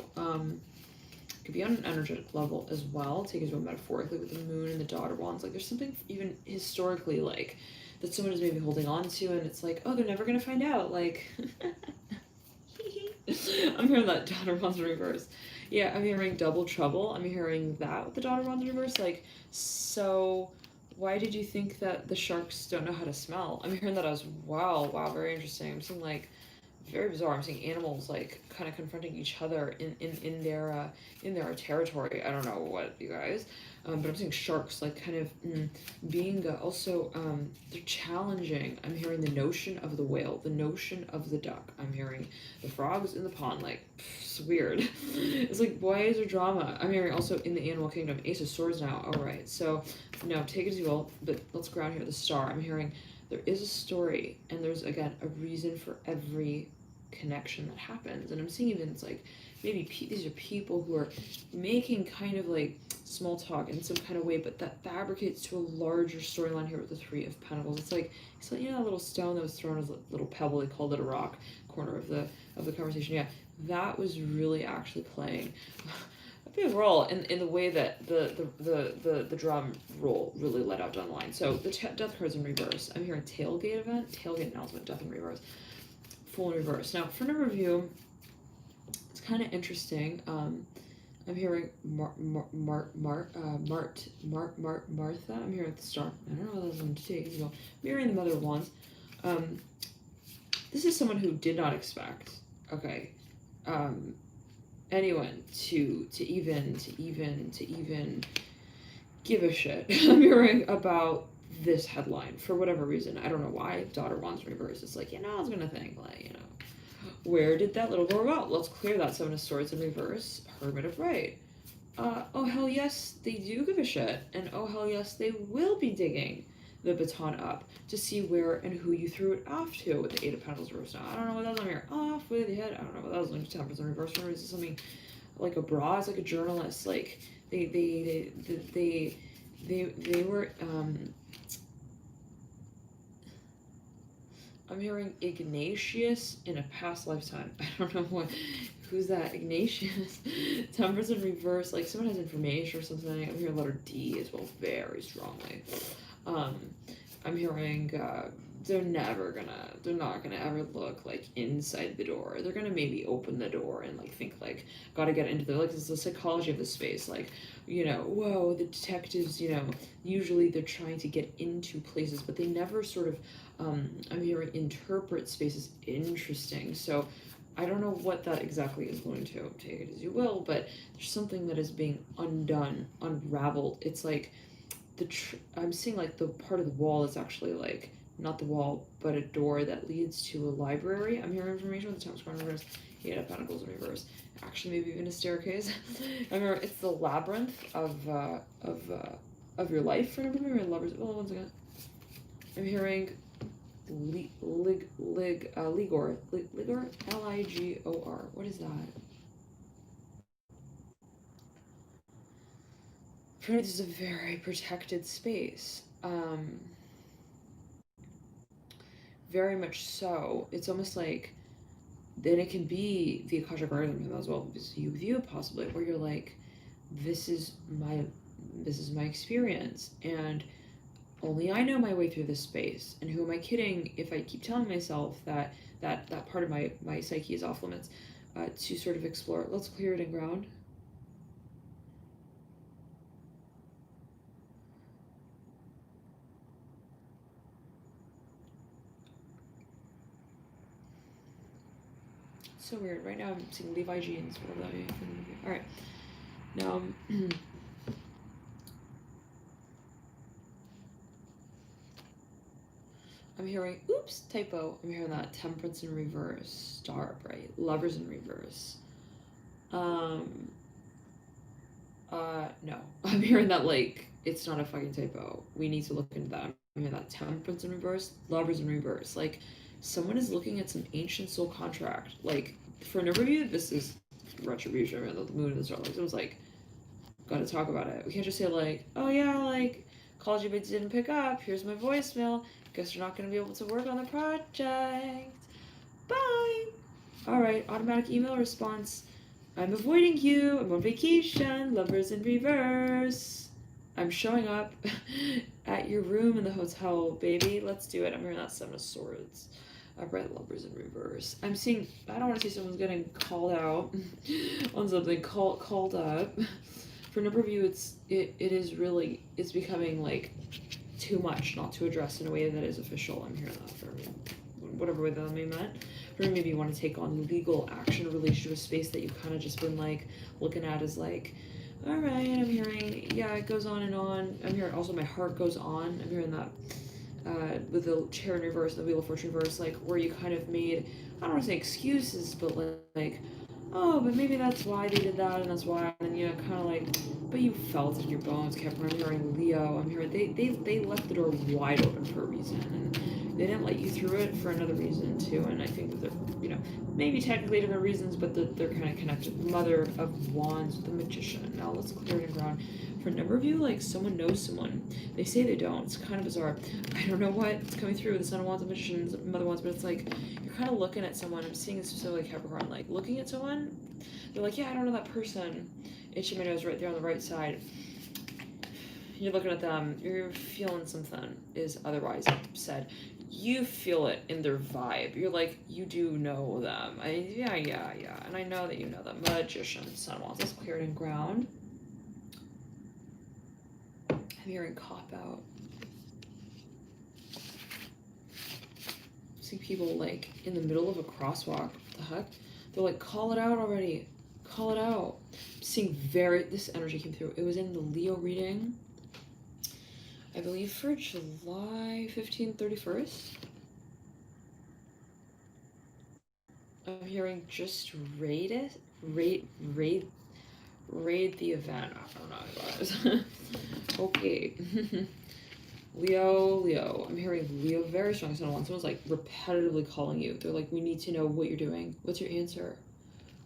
Could be on an energetic level as well, taken to a metaphorically with the moon and the daughter wands. Like there's something even historically like that someone is maybe holding on to, and it's like, oh, they're never gonna find out. Like I'm hearing that daughter wands in reverse. Yeah, I'm hearing double trouble. I'm hearing that with the daughter wands in reverse. Like, so why did you think that the sharks don't know how to smell? I'm hearing that as wow, very interesting. I'm seeing like very bizarre. I'm seeing animals like kind of confronting each other in their territory. I don't know what, you guys, but I'm seeing sharks like kind of being also they're challenging. I'm hearing the notion of the whale, the notion of the duck. I'm hearing the frogs in the pond. Like it's weird. It's like, why is there drama? I'm hearing also in the animal kingdom, Ace of Swords now. All right, so no, take it as you will, but let's ground here the star. I'm hearing there is a story, and there's again a reason for every connection that happens. And I'm seeing even it's like maybe these are people who are making kind of like small talk in some kind of way, but that fabricates to a larger storyline here with the Three of Pentacles. It's like you know, that little stone that was thrown as a little pebble, they called it a rock, corner of the conversation. Yeah, that was really actually playing a big role in the way that the drum roll really let out down the line. So the death card's in reverse. I'm hearing tailgate event, tailgate announcement, death in reverse, full in reverse. Now for a number of you, it's kind of interesting. I'm hearing Martha. I'm hearing the star. I don't know what that's going to take as well. I'm hearing the Mother of Wands. This is someone who did not expect, okay, anyone to even give a shit. I'm hearing about this headline for whatever reason. I don't know why. Daughter Wands reverse. It's like, I was gonna think, like, where did that little girl go? Let's clear that. Seven of Swords in reverse. Hermit of Right. Oh hell yes, they do give a shit, and oh hell yes, they will be digging the baton up to see where and who you threw it off to with the Eight of Pentacles reverse. Now I don't know what that was on here. Off with your head. I don't know what that was on. Temperance in reverse. Or is it something like a bra? It's like a journalist. Like they were. I'm hearing Ignatius in a past lifetime. I don't know who's that Ignatius. Temperance in reverse, like someone has information or something. I'm hearing letter D as well, very strongly. I'm hearing they're not gonna ever look like inside the door. They're gonna maybe open the door and like think like gotta get into the, like, it's the psychology of the space, like, whoa, the detectives, usually they're trying to get into places, but they never sort of I'm hearing interpret spaces. Interesting. So I don't know what that exactly is going to, take it as you will, but there's something that is being undone, unraveled. It's like I'm seeing like the part of the wall is actually like not the wall, but a door that leads to a library. I'm hearing information with the Temperance card in reverse, Eight of Pentacles in reverse. Actually, maybe even a staircase. I remember it's the labyrinth of your life. For maybe lovers. Well, once again, I'm hearing Ligor, Ligor. What is that? For me, this is a very protected space. Very much so. It's almost like, then it can be the Akashic Record as well, because you view it possibly where you're like, this is my experience, and only I know my way through this space. And who am I kidding if I keep telling myself that part of my psyche is off limits, to sort of explore. Let's clear it and ground. So weird. Right now I'm seeing Levi jeans. Whatever that means. All right. Now, I'm hearing, oops, typo. I'm hearing that Temperance in reverse, Star bright, Lovers in reverse. No. I'm hearing that, like, it's not a fucking typo. We need to look into that. I'm hearing that Temperance in reverse, Lovers in reverse. Like, someone is looking at some ancient soul contract. Like, for a number of you, this is retribution, or the moon and the stars. It was like, gotta talk about it. We can't just say, like, oh yeah, like, called you but didn't pick up. Here's my voicemail. Guess you're not gonna be able to work on the project. Bye. Alright, automatic email response. I'm avoiding you. I'm on vacation. Lovers in reverse. I'm showing up at your room in the hotel, baby. Let's do it. I'm hearing that Seven of Swords. Upright Lovers in reverse. I'm seeing, I don't want to see someone's getting called out on something, called up. For a number of you, it is really, it's becoming like too much not to address in a way that is official. I'm hearing that for me. Whatever way that may meant. Or maybe you want to take on legal action in relation to a space that you've kind of just been like looking at as like, all right, I'm hearing, yeah, it goes on and on. I'm hearing also my heart goes on. I'm hearing that with the chair in reverse, the Wheel of Fortune reverse, like where you kind of made, I don't want to say excuses, but like, oh, but maybe that's why they did that, and that's why, and then you know, kind of like, but you felt it in your bones. I'm hearing Leo. I'm hearing they left the door wide open for a reason, and they didn't let you through it for another reason too. And I think that they're, you know, maybe technically different reasons, but they're kind of connected. Mother of Wands, the Magician. Now let's clear it ground. For a number of you, like someone knows someone. They say they don't. It's kind of bizarre. I don't know what's coming through. The Sun of Wands, the Magician, Mother Wands, but it's like you're kind of looking at someone. I'm seeing this specifically Capricorn, like looking at someone. They're like, yeah, I don't know that person. Itching my nose right there on the right side. You're looking at them. You're feeling something is otherwise said. You feel it in their vibe. You're like, you do know them. Yeah. And I know that you know them. Magician, Sun of Wands. Let's clear it in ground. I'm hearing cop out. See people like in the middle of a crosswalk. What the heck? They're like, call it out already. Call it out. I'm seeing this energy came through. It was in the Leo reading, I believe for July 15th, 31st. I'm hearing just raid it. Raid the event. I don't know, guys. Okay. Leo. I'm hearing Leo very strong. Someone's like repetitively calling you. They're like, we need to know what you're doing. What's your answer?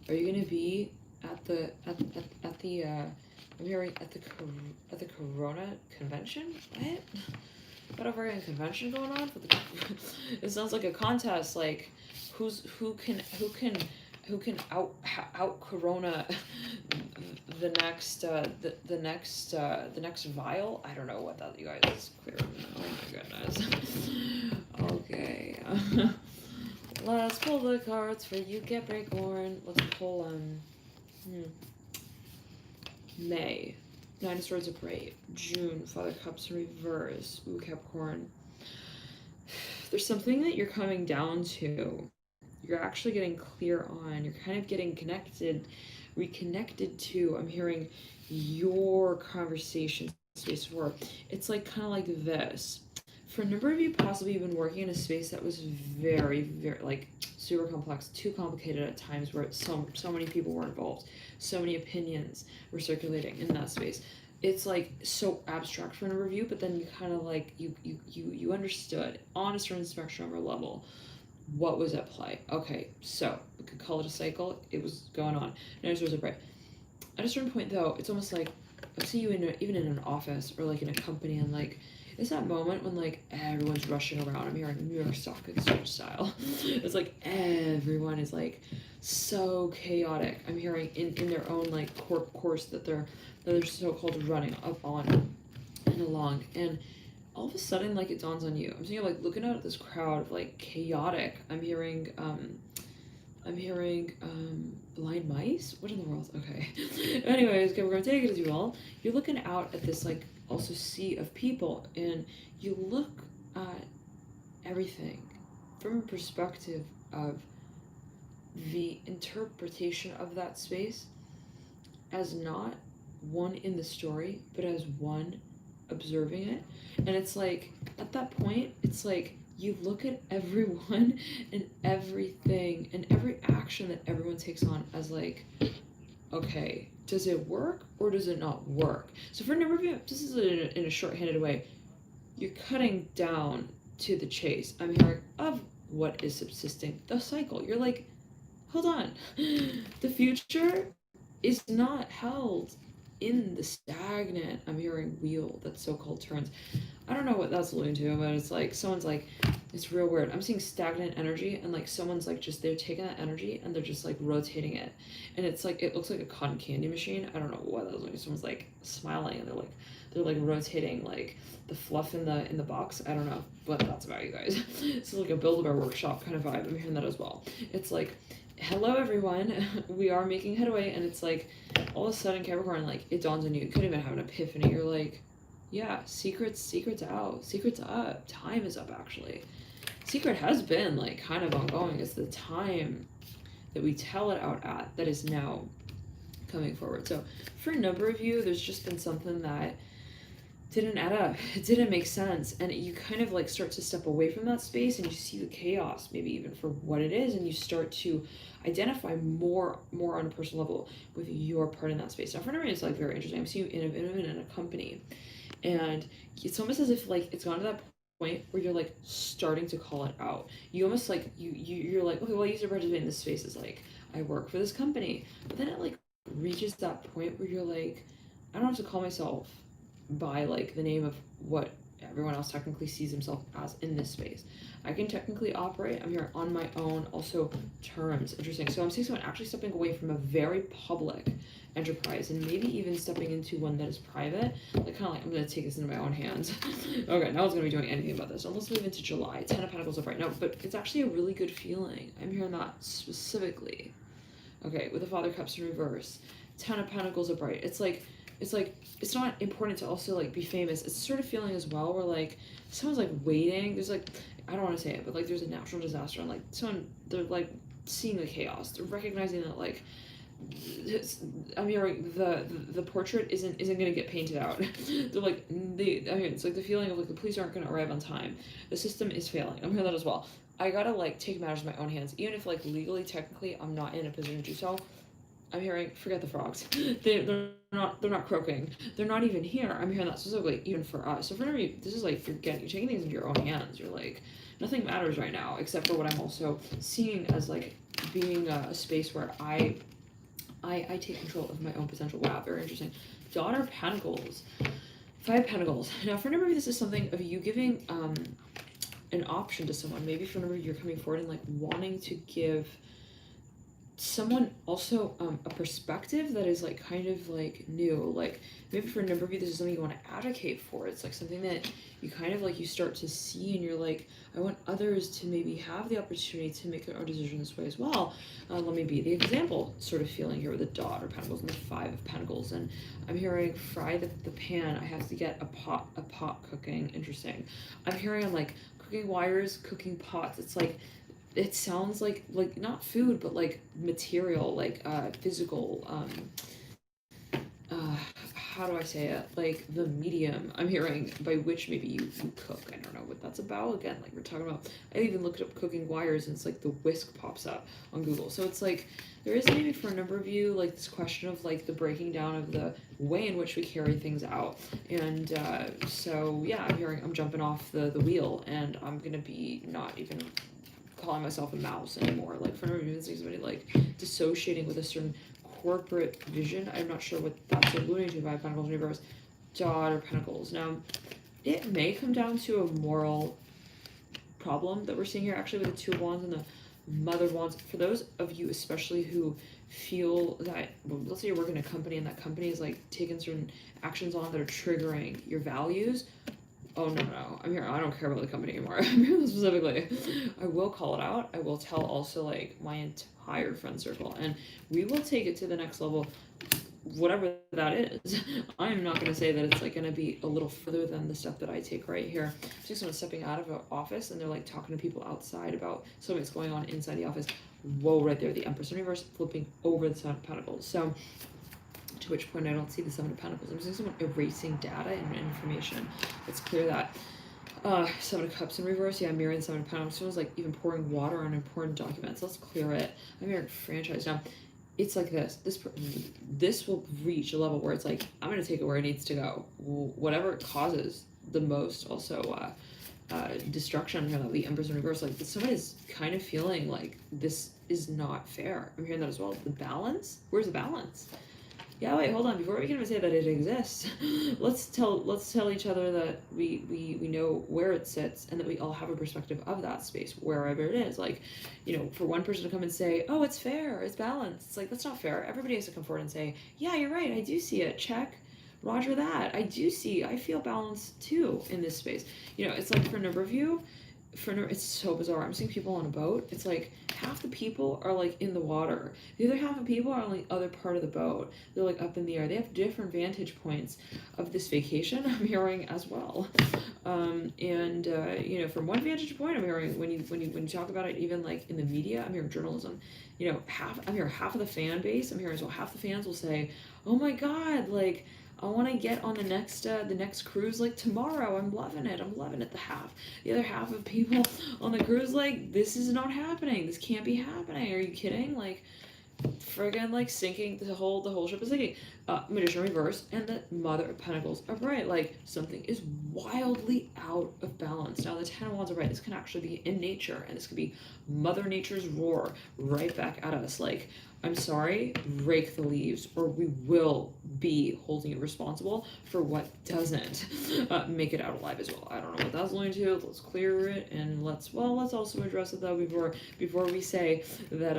Are you gonna be at the I'm hearing at the Corona convention? What a fucking convention going on for the it sounds like a contest, like who can out Corona the next vial. I don't know what that, you guys, is clear. Oh my goodness. Okay. Let's pull the cards for you, Capricorn. Let's pull May, Nine of Swords upright. June, Father of Cups in reverse. Ooh, Capricorn. There's something that you're coming down to. You're actually getting clear on. You're kind of getting reconnected to. I'm hearing your conversation space before. It's like kind of like this. For a number of you, possibly you've been working in a space that was very, very, like, super complex, too complicated at times, where so many people were involved, so many opinions were circulating in that space. It's like so abstract for a number of you, but then you kind of like, you understood on a certain spectrum or level what was at play. Okay, so we could call it a cycle. It was going on. Nine of Swords upright. At a certain point, though, it's almost like I see you even in an office or like in a company, and like it's that moment when like everyone's rushing around. I'm hearing New York Stock Exchange style. It's like everyone is like so chaotic. I'm hearing in their own like course that they're so-called running up on and along, and all of a sudden like it dawns on you. I'm seeing you like looking out at this crowd of like chaotic. I'm hearing blind mice? What in the world? Okay. Anyways, okay, we're gonna take it as you will. You're looking out at this like also sea of people, and you look at everything from a perspective of the interpretation of that space as not one in the story, but as one observing it. And it's like at that point, it's like you look at everyone and everything and every action that everyone takes on as like, okay, does it work or does it not work? So for a number of you, this is in a short-handed way, you're cutting down to the chase. I'm hearing of what is subsisting, the cycle. You're like, hold on, the future is not held in the stagnant, I'm hearing, wheel that so-called turns. I don't know what that's alluding to, but it's like someone's like, it's real weird. I'm seeing stagnant energy, and like someone's like just they're taking that energy and they're just like rotating it, and it's like it looks like a cotton candy machine. I don't know what that was like. Someone's like smiling and they're like rotating like the fluff in the box. I don't know what that's about, you guys. It's like a Build-A-Bear workshop kind of vibe. I'm hearing that as well. It's like, hello everyone, we are making headway, and it's like all of a sudden Capricorn, like it dawns on you. You couldn't even have an epiphany. You're like, yeah, secret's out, secret's up, time is up. Actually, secret has been like kind of ongoing. It's the time that we tell it out at that is now coming forward. So for a number of you, there's just been something that didn't add up, it didn't make sense, and you kind of like start to step away from that space and you see the chaos maybe even for what it is, and you start to identify more on a personal level with your part in that space. Now for me, it's like very interesting. I'm seeing you in a company, and it's almost as if like it's gone to that point where you're like starting to call it out. You almost like you're like, okay, well, I used to participate in this space as like I work for this company, but then it like reaches that point where you're like, I don't have to call myself by like the name of what everyone else technically sees himself as in this space. I can technically operate, I'm here on my own, also terms. Interesting. So I'm seeing someone actually stepping away from a very public enterprise and maybe even stepping into one that is private. Like kind of like, I'm going to take this into my own hands. Okay, no one's going to be doing anything about this. Let's move into July. 10 of Pentacles upright. No, but it's actually a really good feeling. I'm hearing that specifically. Okay, with the Father of Cups in reverse. 10 of Pentacles upright. It's like it's not important to also like be famous. It's sort of feeling as well where like someone's like waiting. There's like, I don't want to say it, but like there's a natural disaster and like someone, they're like seeing the chaos. They're recognizing that like I'm hearing the portrait isn't gonna get painted out. They're like it's like the feeling of like the police aren't gonna arrive on time. The system is failing. I'm hearing that as well. I gotta like take matters in my own hands, even if like legally technically I'm not in a position to do so. I'm hearing, forget the frogs. They're not croaking. They're not even here. I'm hearing that specifically even for us. So for me, this is like you're taking things into your own hands. You're like, nothing matters right now except for what I'm also seeing as like being a space where I take control of my own potential. Wow, very interesting. Daughter of Pentacles, 5 Pentacles. Now for a number of you, this is something of you giving an option to someone. Maybe for a number of you, you're coming forward and like wanting to give someone also a perspective that is like kind of like new. Like maybe for a number of you, this is something you want to advocate for. It's like something that you kind of like you start to see and you're like, I want others to maybe have the opportunity to make their own decision this way as well. Let me be the example sort of feeling here with the Daughter of Pentacles and the 5 of Pentacles. And I'm hearing fry the pan. I have to get a pot cooking. Interesting. I'm hearing I'm like cooking wires, cooking pots. It's like, it sounds like not food, but like material, like physical, how do I say it? Like the medium I'm hearing by which maybe you cook. I don't know what that's about. Again, like we're talking about, I even looked up cooking wires and it's like the whisk pops up on Google. So it's like, there is maybe for a number of you, like this question of like the breaking down of the way in which we carry things out. And so yeah, I'm jumping off the wheel and I'm going to be not even calling myself a mouse anymore. Like for even seeing somebody like dissociating with a certain corporate vision. I'm not sure what that's alluding to by Pentacles in reverse. Daughter of Pentacles. Now, it may come down to a moral problem that we're seeing here actually with the 2 of Wands and the Mother of Wands. For those of you especially who feel that, well, let's say you're working in a company and that company is like taking certain actions on that are triggering your values. Oh, no. I'm here. I don't care about the company anymore. I'm here specifically. I will call it out. I will tell also like my entire friend circle and we will take it to the next level, whatever that is. I'm not going to say that it's like going to be a little further than the step that I take right here. Just someone stepping out of an office and they're like talking to people outside about something that's going on inside the office. Whoa, right there. The Empress in reverse flipping over the 7 of Pentacles. So to which point I don't see the 7 of Pentacles. I'm seeing someone erasing data and information. It's clear that Seven of Cups in reverse. Yeah, I'm mirroring Seven of Pentacles. Someone's like even pouring water on important documents. Let's clear it. I'm mirroring franchise. Now, it's like this. This will reach a level where it's like, I'm going to take it where it needs to go. Whatever causes the most also destruction, the Empress in reverse. Like, somebody's kind of feeling like this is not fair. I'm hearing that as well. The balance? Where's the balance? Yeah, wait, hold on. Before we can even say that it exists, let's tell each other that we know where it sits and that we all have a perspective of that space, wherever it is. Like, for one person to come and say, oh, it's fair, it's balanced. It's like, that's not fair. Everybody has to come forward and say, yeah, you're right, I do see it. Check. Roger that. I feel balance too in this space. It's like for a number of you, it's so bizarre. I'm seeing people on a boat. It's like half the people are like in the water. The other half of people are on the other part of the boat. They're like up in the air. They have different vantage points of this vacation. I'm hearing as well. From one vantage point, I'm hearing when you talk about it, even like in the media, I'm hearing journalism. I'm hearing half of the fan base. I'm hearing as well half the fans will say, "Oh my God, like." I want to get on the next cruise like tomorrow. I'm loving it. The other half of people on the cruise like, this is not happening. This can't be happening. Are you kidding? Like, friggin' like sinking. The whole ship is sinking. Magician reverse and the Mother of Pentacles upright. Like, something is wildly out of balance. Now the Ten of Wands upright. This can actually be in nature, and this could be Mother Nature's roar right back at us. Like, I'm sorry, rake the leaves, or we will be holding you responsible for what doesn't make it out alive as well. I don't know what that's going to. Let's clear it, and let's also address it though before we say that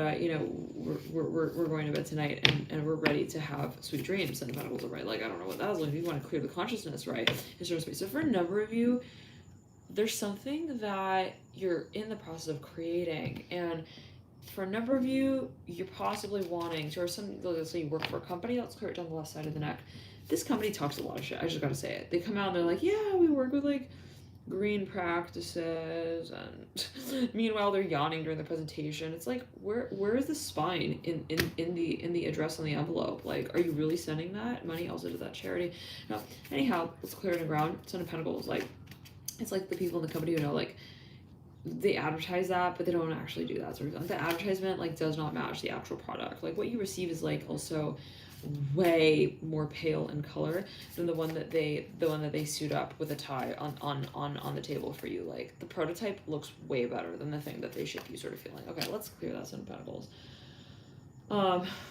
we're going to bed tonight and we're ready to have sweet dreams. And Pentacles are right. Like, I don't know what that's going to. You want to clear the consciousness, right? In certain space. So for a number of you, there's something that you're in the process of creating, and for a number of you, you're possibly wanting to, or let's say you work for a company. Let's clear it down the left side of the neck. This company talks a lot of shit. I just gotta say it. They come out and they're like, yeah, we work with like green practices, and meanwhile they're yawning during the presentation. It's like, where is the spine in the address on the envelope? Like, are you really sending that money also to that charity? No. Anyhow, let's clear it in ground. Ten of Pentacles, like, it's like the people in the company who know, like, they advertise that, but they don't actually do that sort of thing. The advertisement like does not match the actual product. Like, what you receive is like also way more pale in color than the one that they suit up with a tie on the table for you. Like, the prototype looks way better than the thing that they ship you, sort of feeling. Okay, let's clear that Ten of Pentacles.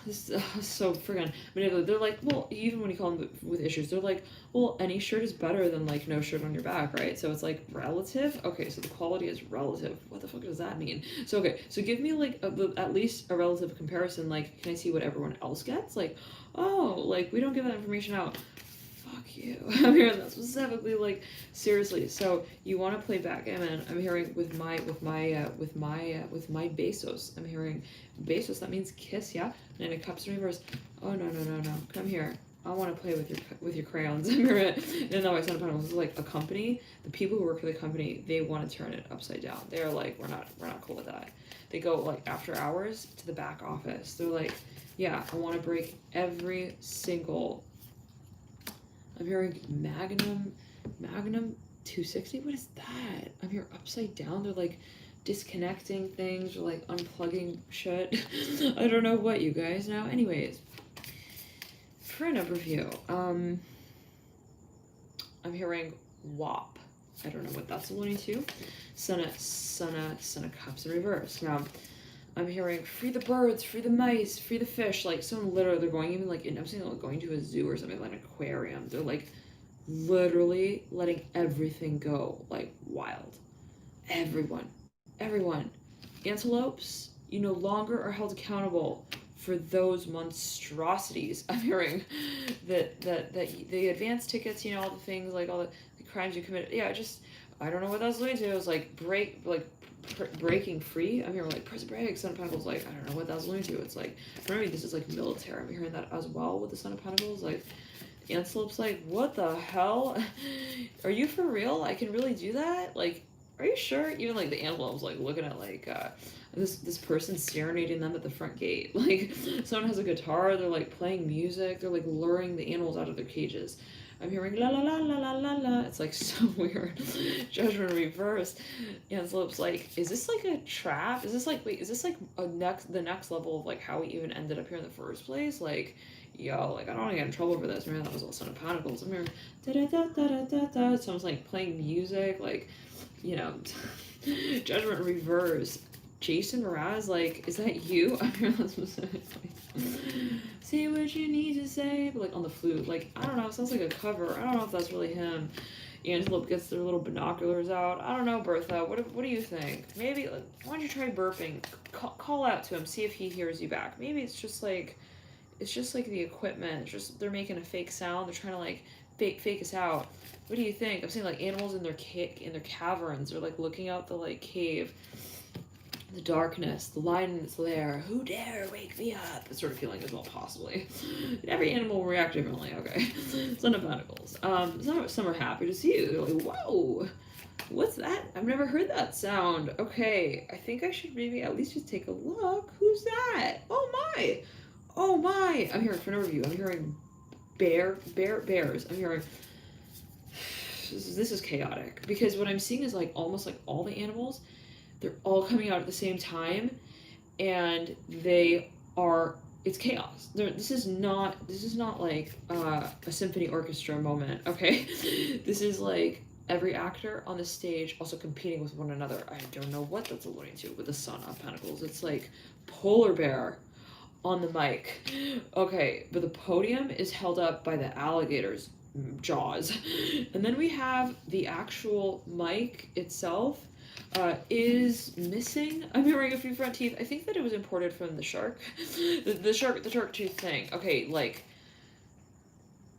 This is so friggin' manipulative. They're like, well, even when you call them with issues, they're like, well, any shirt is better than like no shirt on your back, right? So it's like relative. Okay, so the quality is relative. What the fuck does that mean? So okay, so give me like at least a relative comparison. Like, can I see what everyone else gets? Like, oh, like we don't give that information out. Fuck you. I'm hearing that specifically, like, seriously. So you want to play backgammon. I'm hearing with my Bezos. I'm hearing Bezos. That means kiss, yeah. Nine of Cups in reverse. Oh no. Come here. I want to play with your crayons. I'm hearing it. No, I said Pentacles is like a company. The people who work for the company, they want to turn it upside down. They're like, we're not cool with that. They go like after hours to the back office. They're like, yeah, I want to break every single. I'm hearing Magnum 260. What is that? I'm here upside down. They're like disconnecting things or like unplugging shit. I don't know what, you guys know. Anyways, for a number of you, I'm hearing WAP. I don't know what that's alluding to. Son of Cups in reverse. Now, I'm hearing free the birds, free the mice, free the fish. Like, someone literally, they're going even like, I'm saying like going to a zoo or something, like an aquarium. They're like literally letting everything go, like wild. Everyone. Antelopes, you no longer are held accountable for those monstrosities. I'm hearing that the advance tickets, all the things, like all the crimes you committed. Yeah, I don't know what that's leading to. It was like breaking free. I'm hearing like prison break. Son of Pentacles, like, I don't know what that's leading to. It's like, for me, this is like military. I'm hearing that as well with the Son of Pentacles. Like, Antelope's like, what the hell? Are you for real? I can really do that? Like, are you sure? Even like the Antelope's like looking at like this person serenading them at the front gate. Like, someone has a guitar, they're like playing music, they're like luring the animals out of their cages. I'm hearing la la la la la la la. It's like so weird. Judgment reversed. Antelope's like, is this like a trap? Is this like, wait, is this like the next level of like how we even ended up here in the first place? Like, yo, like I don't want to get in trouble for this. Man, that was all Son of Pentacles. I'm hearing da da da da da da da. Someone's like playing music, like, you know, Judgment reverse. Jason Mraz, like, is that you? I'm hearing that specifically. Say what you need to say, but like on the flute, like I don't know, it sounds like a cover. I don't know if that's really him. Antelope gets their little binoculars out. I don't know, Bertha. What do you think? Maybe why don't you try burping? Call out to him, see if he hears you back. Maybe it's just like the equipment. It's just they're making a fake sound. They're trying to like fake us out. What do you think? I'm seeing like animals in their caverns. They're like looking out the like cave. The darkness, the lion that's there. Who dare wake me up? It's sort of feeling as well, possibly. Every animal will react differently. Okay. Son of Pentacles. Some are happy to see you. They're like, whoa, what's that? I've never heard that sound. Okay, I think I should maybe at least just take a look. Who's that? Oh my. Oh my. I'm hearing front overview. I'm hearing bears. I'm hearing. This is chaotic because what I'm seeing is like almost like all the animals. They're all coming out at the same time, and it's chaos. This is not like a symphony orchestra moment, okay? This is like every actor on the stage also competing with one another. I don't know what that's alluding to with the Son of Pentacles. It's like polar bear on the mic. Okay, but the podium is held up by the alligator's jaws. And then we have the actual mic itself is missing. I'm hearing a few front teeth. I think that it was imported from the shark. the shark tooth thing. Okay, like,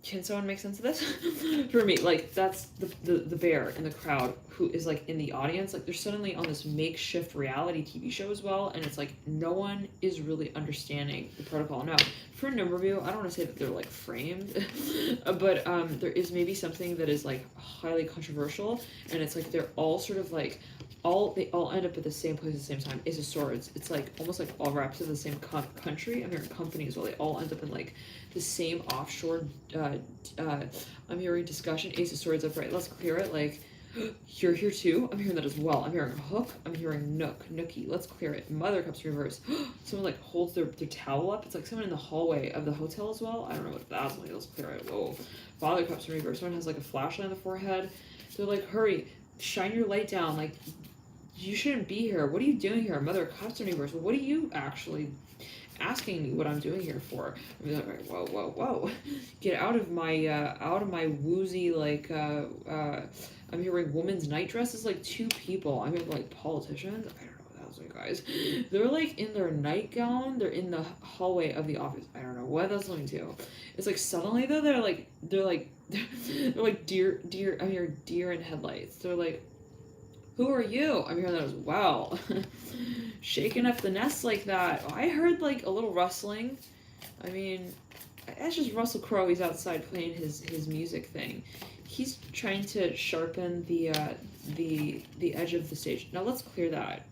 can someone make sense of this? For me, like, that's the bear in the crowd who is, like, in the audience. Like, they're suddenly on this makeshift reality TV show as well, and it's like, no one is really understanding the protocol. Now, for a number of you, I don't want to say that they're, like, framed, but there is maybe something that is, like, highly controversial, and it's like they're all sort of, like, they all end up at the same place at the same time. Ace of Swords. It's like almost like all wrapped in the same country. I'm hearing company as well. They all end up in like the same offshore. I'm hearing discussion. Ace of Swords upright. Let's clear it. Like you're here too. I'm hearing that as well. I'm hearing hook. I'm hearing nookie. Let's clear it. Mother Cups reverse. Someone like holds their towel up. It's like someone in the hallway of the hotel as well. I don't know what that's like. Let's clear it. Whoa. Father Cups reverse. Someone has like a flashlight on the forehead. They're like, hurry, shine your light down. Like. You shouldn't be here. What are you doing here? Mother of Cups universe. What are you actually asking me what I'm doing here for? I'm like, whoa. Get out of my woozy, like, I'm hearing women's night dresses, like 2 people. I'm hearing, like, politicians. I don't know what that's like, guys. They're, like, in their nightgown. They're in the hallway of the office. I don't know what that's going to. It's like, suddenly, though, they're like deer, I'm hearing deer in headlights. They're like, who are you? I'm hearing that as well. Shaking up the nest like that. I heard like a little rustling. I mean, that's just Russell Crowe. He's outside playing his music thing. He's trying to sharpen the edge of the stage. Now let's clear that.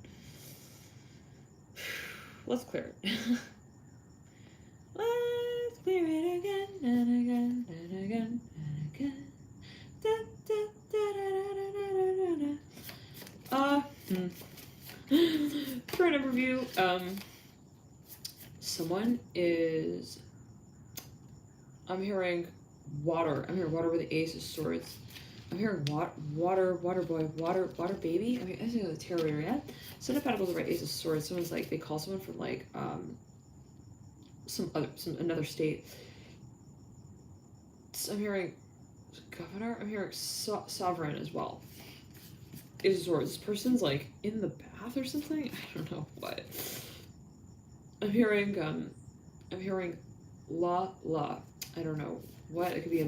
Let's clear it. Let's clear it again and again and again and again. Da, da, da, da, da, da, da, da. For a number of you, someone is, I'm hearing water. I'm hearing water with the Ace of Swords. I'm hearing water boy, water baby. I mean, I think it's the tarot area. Son of Pentacles over Ace of Swords. Someone's like, they call someone from like, another state. So I'm hearing governor. I'm hearing sovereign as well. Ace of Swords. This person's like in the bath or something. I don't know what. I'm hearing la. I don't know what. It could be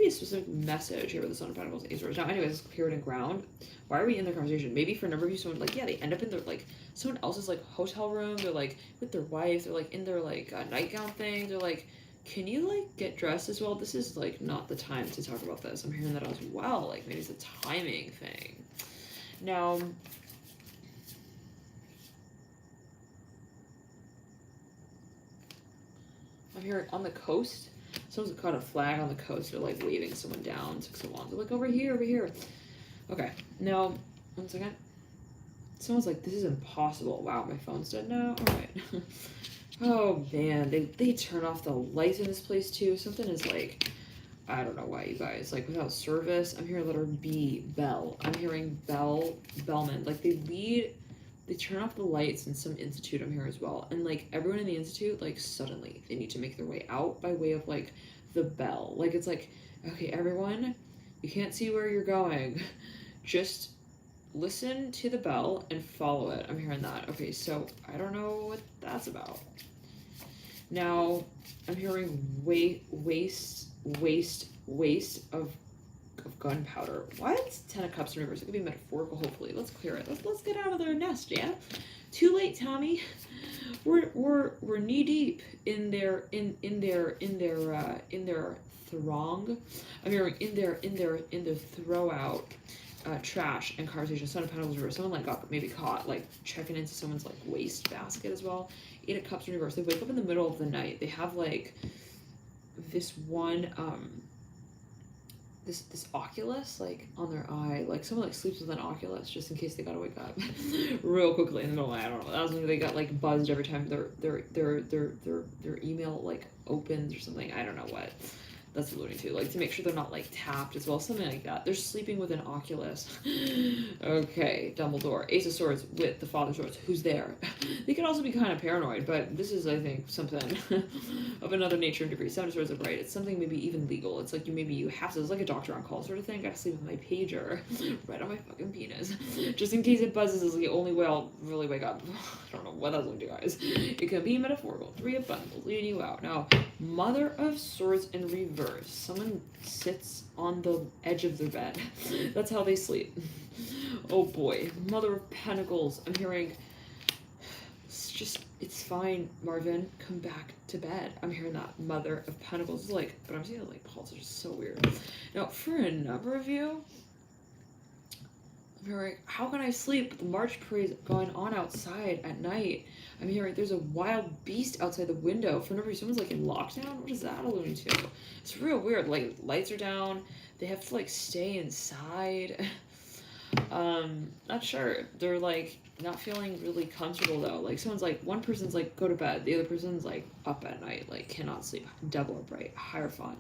a specific message here with the Son of Pentacles, Ace of Swords. Now, anyways, let's clear it in ground. Why are we in their conversation? Maybe for a number of you, someone like, yeah, they end up in their like someone else's like hotel room. They're like with their wife. They're like in their like nightgown thing. They're like, can you like get dressed as well? This is like not the time to talk about this. I'm hearing that as well. Like maybe it's a timing thing. Now, I'm hearing on the coast. Someone's caught a flag on the coast. They're like waving someone down. Six of Wands. They're like, over here, over here. Okay, now, 1 second. Someone's like, this is impossible. Wow, my phone's dead now. All right. Oh man, they turn off the lights in this place too. Something is like, I don't know why, you guys, like without service. I'm hearing letter B, bell. I'm hearing bellman. Like they turn off the lights in some institute. I'm here as well, and like everyone in the institute, like suddenly they need to make their way out by way of like the bell. Like it's like, okay, everyone, you can't see where you're going, just listen to the bell and follow it. I'm hearing that. Okay, so I don't know what that's about. Now I'm hearing waste of gunpowder. What? 10 of Cups in reverse. It could be metaphorical. Hopefully, let's clear it. Let's get out of their nest. Yeah. Too late, Tommy. We're knee deep in their throng. I'm hearing in their throw out. Trash and conversation. Son of Pentacles reverse. Someone like got maybe caught like checking into someone's like waste basket as well. 8 of Cups in reverse. They wake up in the middle of the night. They have like this one this oculus like on their eye. Like someone like sleeps with an oculus just in case they gotta wake up real quickly in the middle of the night. I don't know. That was when they got like buzzed every time their email like opens or something. I don't know what that's alluding to, like to make sure they're not like tapped as well, something like that. They're sleeping with an oculus. Okay, Dumbledore. Ace of Swords with the Father of Swords. Who's there? They could also be kind of paranoid, but this is, I think, something of another nature and degree. 7 of Swords upright. It's something maybe even legal. It's like you have to. It's like a doctor on call sort of thing. I gotta sleep with my pager right on my fucking penis, just in case it buzzes. Is the only way I'll really wake up. I don't know what that's going to do, guys. It can be metaphorical. 3 of Pentacles leading you out. Now, Mother of Swords in reverse. Someone sits on the edge of their bed. That's how they sleep. Oh boy. Mother of Pentacles. I'm hearing, it's fine, Marvin. Come back to bed. I'm hearing that. Mother of Pentacles. It's like, but I'm seeing like pulse is just so weird. Now, for a number of you, I'm hearing, how can I sleep with the March parade going on outside at night? I'm hearing there's a wild beast outside the window. For number, someone's like in lockdown. What is that alluding to? It's real weird. Like lights are down. They have to like stay inside. Not sure. They're like not feeling really comfortable though. Like someone's like, one person's like go to bed. The other person's like up at night, like cannot sleep. Double upright. Hierophant.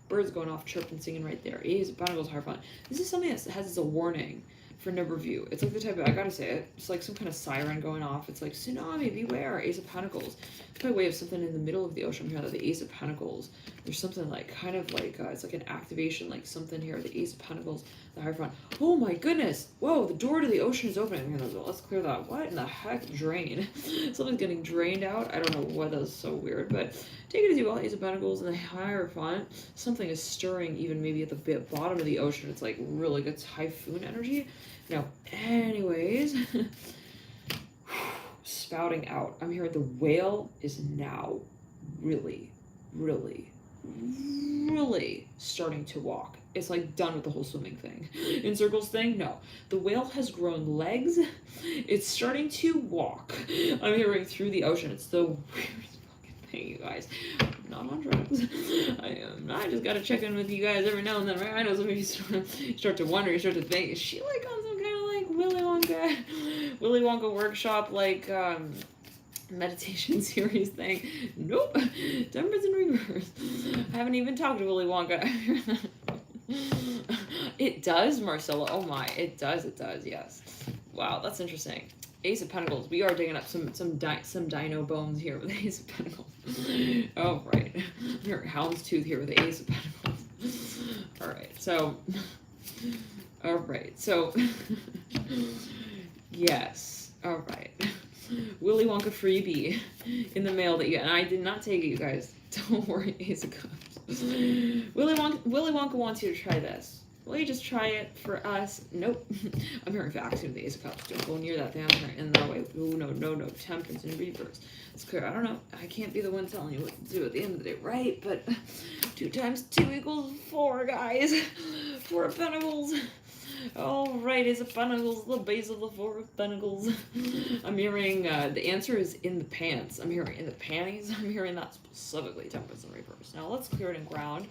Birds going off, chirping, singing right there. Ace of Pentacles, Hierophant. This is something that has as a warning. For number of you, it's like the type of, I gotta say it, it's like some kind of siren going off. It's like tsunami, beware. Ace of Pentacles. It's by way of something in the middle of the ocean. Here, the Ace of Pentacles. There's something like kind of like it's like an activation, like something here. The Ace of Pentacles, the Hierophant. Oh my goodness! Whoa, the door to the ocean is opening. Here, let's clear that. What in the heck? Drain. Something's getting drained out. I don't know what is so weird, but take it as you will. Ace of Pentacles and the Hierophant. Something is stirring, even maybe at the bottom of the ocean. It's like really good typhoon energy. No, anyways, spouting out. I'm hearing the whale is now really starting to walk. It's like done with the whole swimming thing. In circles thing, no. The whale has grown legs. It's starting to walk. I'm hearing through the ocean. It's the weirdest fucking thing, you guys. I'm not on drugs. I just gotta check in with you guys every now and then, right? I know some of you start to wonder, you start to think, is she like on some kind of like Willy Wonka workshop, like meditation series thing? Nope. Temperance in reverse. I haven't even talked to Willy Wonka. It does, Marcella. Oh my, it does, yes. Wow, that's interesting. Ace of Pentacles. We are digging up some dino bones here with the Ace of Pentacles. Oh, right. Here, Houndstooth here with the Ace of Pentacles. All right, so, yes, all right. Willy Wonka freebie in the mail that you, and I did not take it, you guys. Don't worry, Ace of Cups. Willy Wonka wants you to try this. Will you just try it for us? Nope. I'm hearing facts in the Ace of Cups. Don't go near that thing. I'm hearing in that way. Oh, no. Temperance in reverse. It's clear. I don't know. I can't be the one telling you what to do at the end of the day, right? But 2 times 2 equals 4, guys. 4 of Pentacles. All right, Ace of Pentacles, the base of the Four of Pentacles. I'm hearing the answer is in the pants. I'm hearing in the panties. I'm hearing that specifically. Temperance in reverse. Now let's clear it in ground.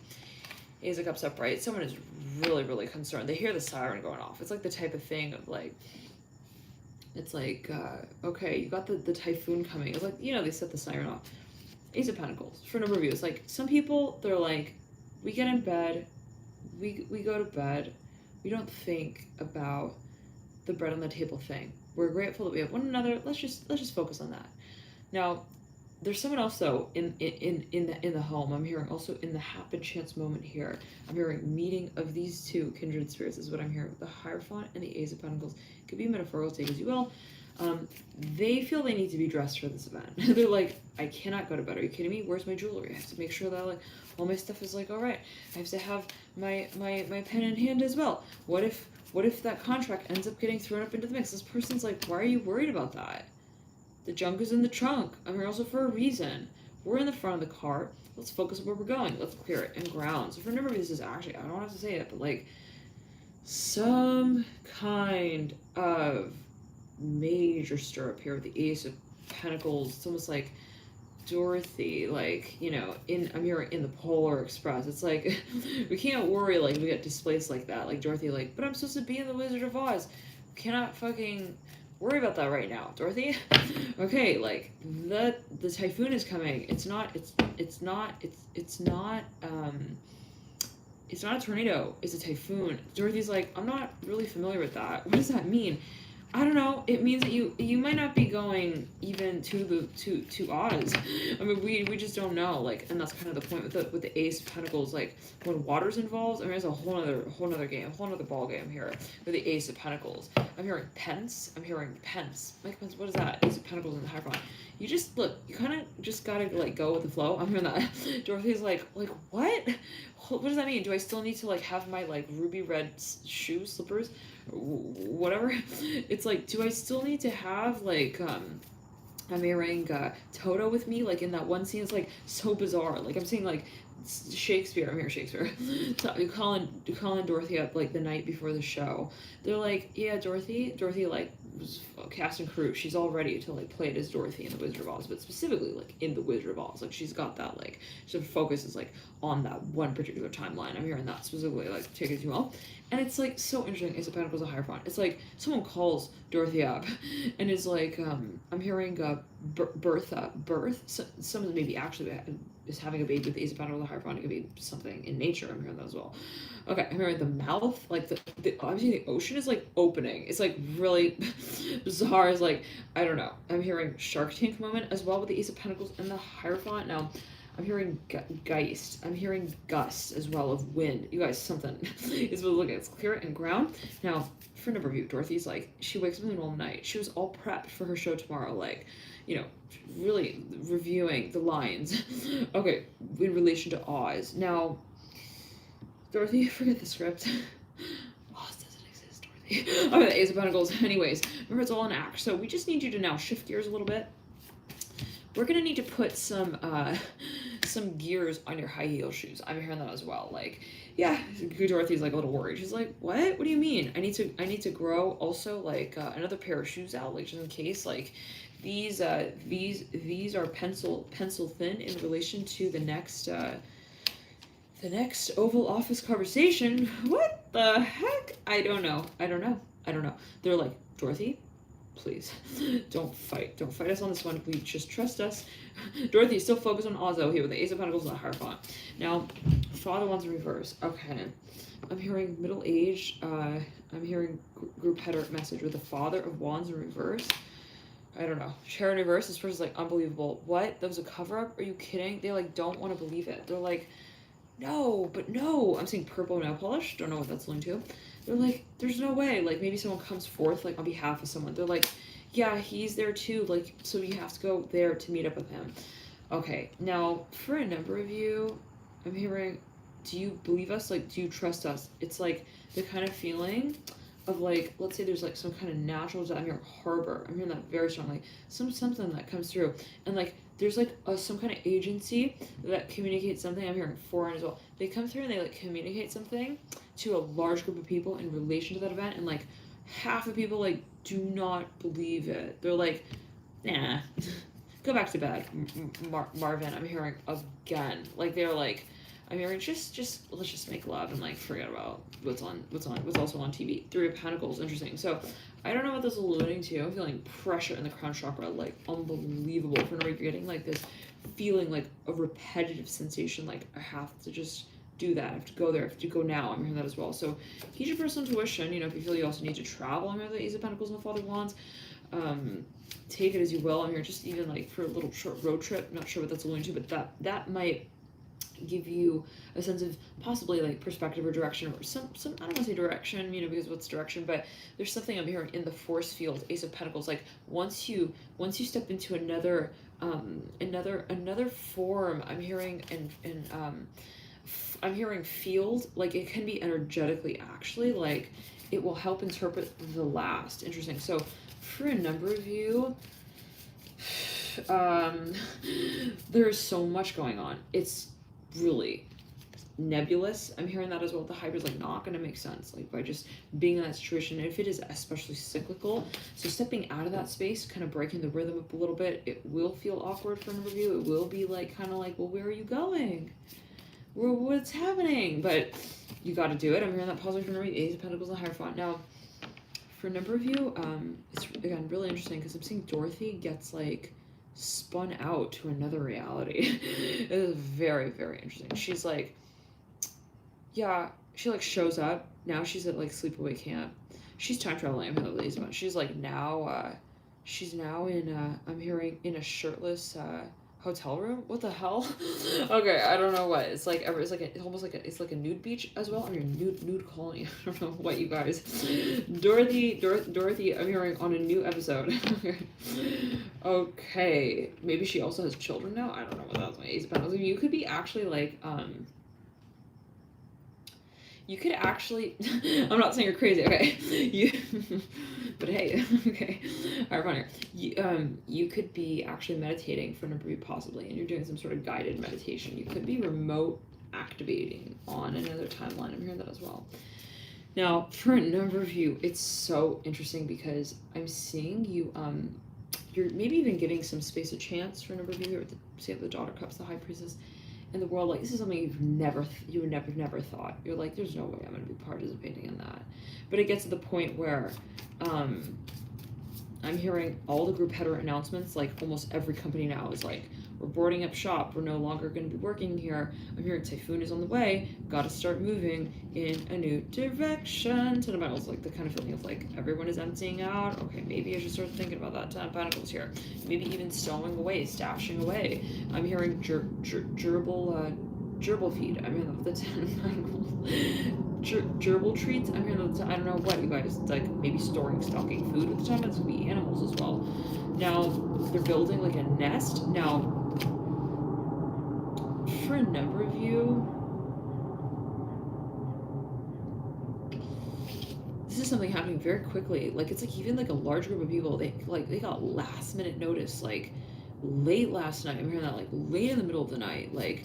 Ace of Cups upright. Someone is really, really concerned. They hear the siren going off. It's like the type of thing of like, it's like, okay, you got the typhoon coming. It's like, they set the siren off. Ace of Pentacles. For a number of you, it's like, some people, they're like, we get in bed, we go to bed, we don't think about the bread on the table thing. We're grateful that we have one another. Let's just focus on that. Now, there's someone else though in the home. I'm hearing also in the happen chance moment here. I'm hearing meeting of these two kindred spirits is what I'm hearing. The Hierophant and the Ace of Pentacles. It could be metaphorical, take as you will. They feel they need to be dressed for this event. They're like, I cannot go to bed. Are you kidding me? Where's my jewelry? I have to make sure that like all my stuff is like all right. I have to have my pen in hand as well. What if that contract ends up getting thrown up into the mix? This person's like, why are you worried about that? The junk is in the trunk. I'm here also for a reason. We're in the front of the car. Let's focus on where we're going. Let's clear it and ground. So for a number of this is actually, I don't have to say it, but like some kind of major stir up here with the Ace of Pentacles. It's almost like Dorothy, like, I'm here in the Polar Express. It's like, we can't worry, like, we get displaced like that. Like, Dorothy, like, but I'm supposed to be in the Wizard of Oz. We cannot fucking worry about that right now, Dorothy. Okay, like, the typhoon is coming. It's not a tornado. It's a typhoon. Dorothy's like, I'm not really familiar with that. What does that mean? I don't know. It means that you might not be going even to Oz. I mean, we just don't know. Like, and that's kind of the point with the Ace of Pentacles. Like, when water's involved, I mean, it's a whole other game, a whole other ball game here with the Ace of Pentacles. I'm hearing pence. I'm hearing pence. Like, pence. What is that? Ace of Pentacles in the Hierophant. You just look. You kind of just gotta like go with the flow. I'm hearing that. Dorothy's like what? What does that mean? Do I still need to like have my like ruby red shoes, slippers? Whatever. It's like, do I still need to have like I'm hearing Toto with me, like in that one scene. It's like so bizarre. Like I'm seeing like Shakespeare. I'm hearing Shakespeare. calling Dorothy up like the night before the show. They're like, yeah, Dorothy like was cast and crew. She's all ready to like play it as Dorothy in the Wizard of Oz, but specifically like in the Wizard of Oz. Like she's got that like sort of focuses like on that one particular timeline. I'm hearing that specifically, like take it as well. And it's like so interesting. Ace of Pentacles, a Hierophant. It's like someone calls Dorothy up and is like, I'm hearing birth. So, someone maybe actually is having a baby with the Ace of Pentacles, a Hierophant. It could be something in nature. I'm hearing that as well. Okay, I'm hearing the mouth, like obviously the ocean is like opening. It's like really bizarre. It's like, I don't know. I'm hearing Shark Tank moment as well with the Ace of Pentacles and the Hierophant. Now, I'm hearing Geist. I'm hearing gust as well of wind. You guys, something is what look at. It's clear and ground. Now, for a number of you, Dorothy's like, she wakes up in the middle of the night. She was all prepped for her show tomorrow, like, really reviewing the lines. Okay, in relation to Oz. Now, Dorothy, forget the script. Oz doesn't exist, Dorothy. Okay, the Ace of Pentacles. Anyways, remember it's all an act. So we just need you to now shift gears a little bit. We're gonna need to put some gears on your high heel shoes. I'm hearing that as well. Like, yeah, Dorothy's like a little worried. She's like, what? What do you mean? I need to grow also like another pair of shoes out, like just in case. Like these are pencil thin in relation to the next Oval Office conversation. What the heck? I don't know. They're like, Dorothy, please, don't fight us on this one. Please just trust us. Dorothy, still focused on Ozzo here with the Ace of Pentacles and the Hierophant. Now, Father Wands in reverse. Okay. I'm hearing middle-aged. I'm hearing group header message with the Father of Wands in reverse. I don't know. Chair in reverse. This person's like, unbelievable. What? That was a cover-up? Are you kidding? They like don't want to believe it. They're like, no, but no. I'm seeing purple nail polish. Don't know what that's linked to. They're like, there's no way. Like, maybe someone comes forth, like, on behalf of someone. They're like, yeah, he's there too. Like, so you have to go there to meet up with him. Okay, now, for a number of you, I'm hearing, do you believe us? Like, do you trust us? It's like the kind of feeling of, like, let's say there's, like, some kind of natural, I'm hearing harbor. I'm hearing that very strongly. Something that comes through. And, like, there's like some kind of agency that communicates something. I'm hearing foreign as well. They come through and they like communicate something to a large group of people in relation to that event, and like half of people like do not believe it. They're like, nah, go back to bed, Marvin. I'm hearing again. Like they're like, I'm hearing just let's just make love and like forget about what's also on TV. Three of Pentacles, interesting. So I don't know what this is alluding to. I'm feeling pressure in the crown chakra, like unbelievable. For no reason, you're getting like this feeling, like a repetitive sensation, like I have to just do that. I have to go there. I have to go now. I'm hearing that as well. So heed your personal intuition. You know, if you feel you also need to travel, I'm hearing the Ace of Pentacles and the Father of Wands. Take it as you will. I'm here just even like for a little short road trip. Not sure what that's alluding to, but that might give you a sense of possibly like perspective or direction, or some I don't want to say direction, you know, because what's direction, but there's something I'm hearing in the force field. Ace of Pentacles, like once you step into another form, I'm hearing, and I'm hearing field, like it can be energetically, actually, like it will help interpret the last. Interesting. So for a number of you, there's so much going on. It's really nebulous. I'm hearing that as well. The hybrid's like not going to make sense, like by just being in that situation. If it is especially cyclical, so stepping out of that space, kind of breaking the rhythm up a little bit, it will feel awkward for a number of you. It will be like kind of like, well, where are you going? What's happening? But you got to do it. I'm hearing that positive for a number of you. Ace of Pentacles and Hierophant. Now, for a number of you, it's again really interesting because I'm seeing Dorothy gets like spun out to another reality. It is very, very interesting. She's like, yeah, she like shows up. Now she's at like sleepaway camp. She's time traveling. I'm hearing the She's like now, she's now in, I'm hearing in a shirtless, hotel room. What the hell? Okay, I don't know what. It's like it's almost like it's like a nude beach as well. I mean, nude colony. I don't know what, you guys. Dorothy, I'm hearing on a new episode. Okay, maybe she also has children now. I don't know what that's my Ace of Pentacles. You could be actually like you could actually, I'm not saying you're crazy, okay? But hey, okay. All right, fine here. You could be actually meditating for a number of you possibly, and you're doing some sort of guided meditation. You could be remote activating on another timeline. I'm hearing that as well. Now, for a number of you, it's so interesting because I'm seeing you, you're maybe even giving some space a chance for a number of you here with the Daughter of Cups, the High Priestess. In the world, like this is something you would never thought. You're like, there's no way I'm going to be participating in that. But it gets to the point where I'm hearing all the group header announcements, like almost every company now is like, we're boarding up shop, we're no longer going to be working here. I'm hearing typhoon is on the way, gotta start moving in a new direction. Ten of Pentacles, like the kind of feeling of like everyone is emptying out. Okay, maybe I should start thinking about that. Ten of Pentacles here. Maybe even stowing away, stashing away. I'm hearing gerbil feed. I'm hearing the Ten of Pentacles. Gerbil treats. I'm hearing the, I don't know what, you guys. It's like maybe stocking food at the time. It's gonna be animals as well. Now they're building like a nest. Now, for a number of you, this is something happening very quickly. Like it's like even like a large group of people, they got last minute notice, like late last night. I'm hearing that like late in the middle of the night. Like,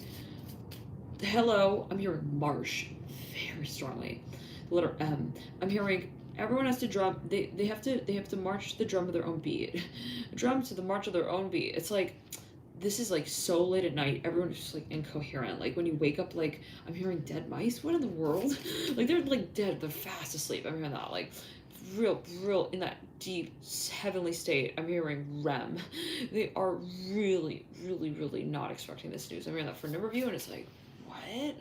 hello, I'm hearing marsh very strongly. The letter M. I'm hearing everyone has to drum. They have to march to the drum of their own beat. Drum to the march of their own beat. It's like, this is like so late at night. Everyone's just like incoherent. Like when you wake up, like I'm hearing dead mice. What in the world? Like they're like dead. They're fast asleep. I'm hearing that like real in that deep heavenly state. I'm hearing REM. They are really not expecting this news. I'm hearing that for a number of you, and it's like, what?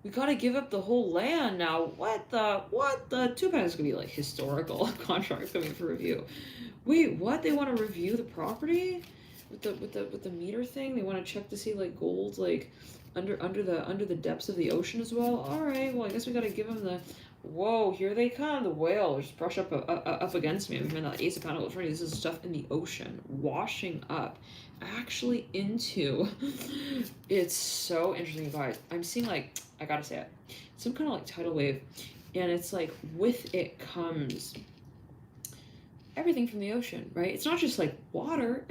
We gotta give up the whole land now. What the? Two Pentacles gonna be like historical contracts coming for review. Wait, what? They want to review the property with the meter thing? They want to check to see like gold like under the depths of the ocean as well. All right. Well, I guess we gotta give them the. Whoa! Here they come. The whale just brush up against me. I'm in the Ace of Pentacles. This is stuff in the ocean washing up, actually into. It's so interesting, guys. I'm seeing like, I gotta say it, some kind of like tidal wave, and it's like with it comes everything from the ocean, right? It's not just like water.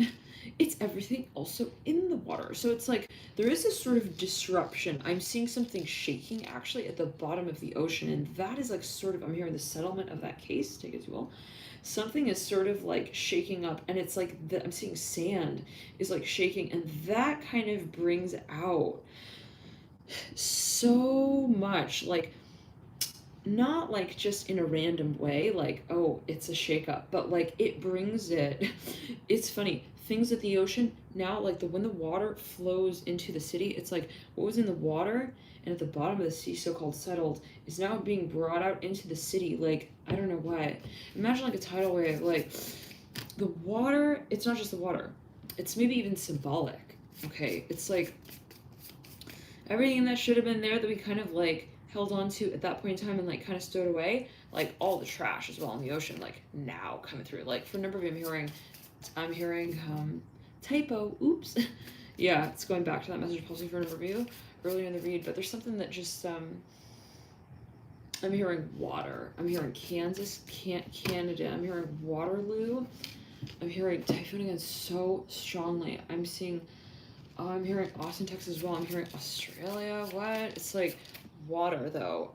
it's everything also in the water. So it's like there is this sort of disruption. I'm seeing something shaking actually at the bottom of the ocean, and that is like sort of, I'm hearing the settlement of that case, take it as you will. Something is sort of like shaking up, and it's like I'm seeing sand is like shaking, and that kind of brings out so much, like not like just in a random way, like, oh, it's a shakeup, but like it brings it. It's funny. Things at the ocean now, like when the water flows into the city, it's like what was in the water and at the bottom of the sea, so-called settled, is now being brought out into the city. Like, I don't know why. Imagine like a tidal wave, like the water, it's not just the water. It's maybe even symbolic. Okay. It's like everything that should have been there that we kind of like held on to at that point in time and like kind of stowed away, like all the trash as well in the ocean, like now coming through. Like for a number of you, I'm hearing typo, oops. Yeah, it's going back to that message possibly for a number of you earlier in the read, but there's something that just I'm hearing water. I'm hearing Kansas, Canada. I'm hearing Waterloo. I'm hearing typhoon again so strongly. I'm hearing Austin, Texas as well. I'm hearing Australia. What? It's like water though.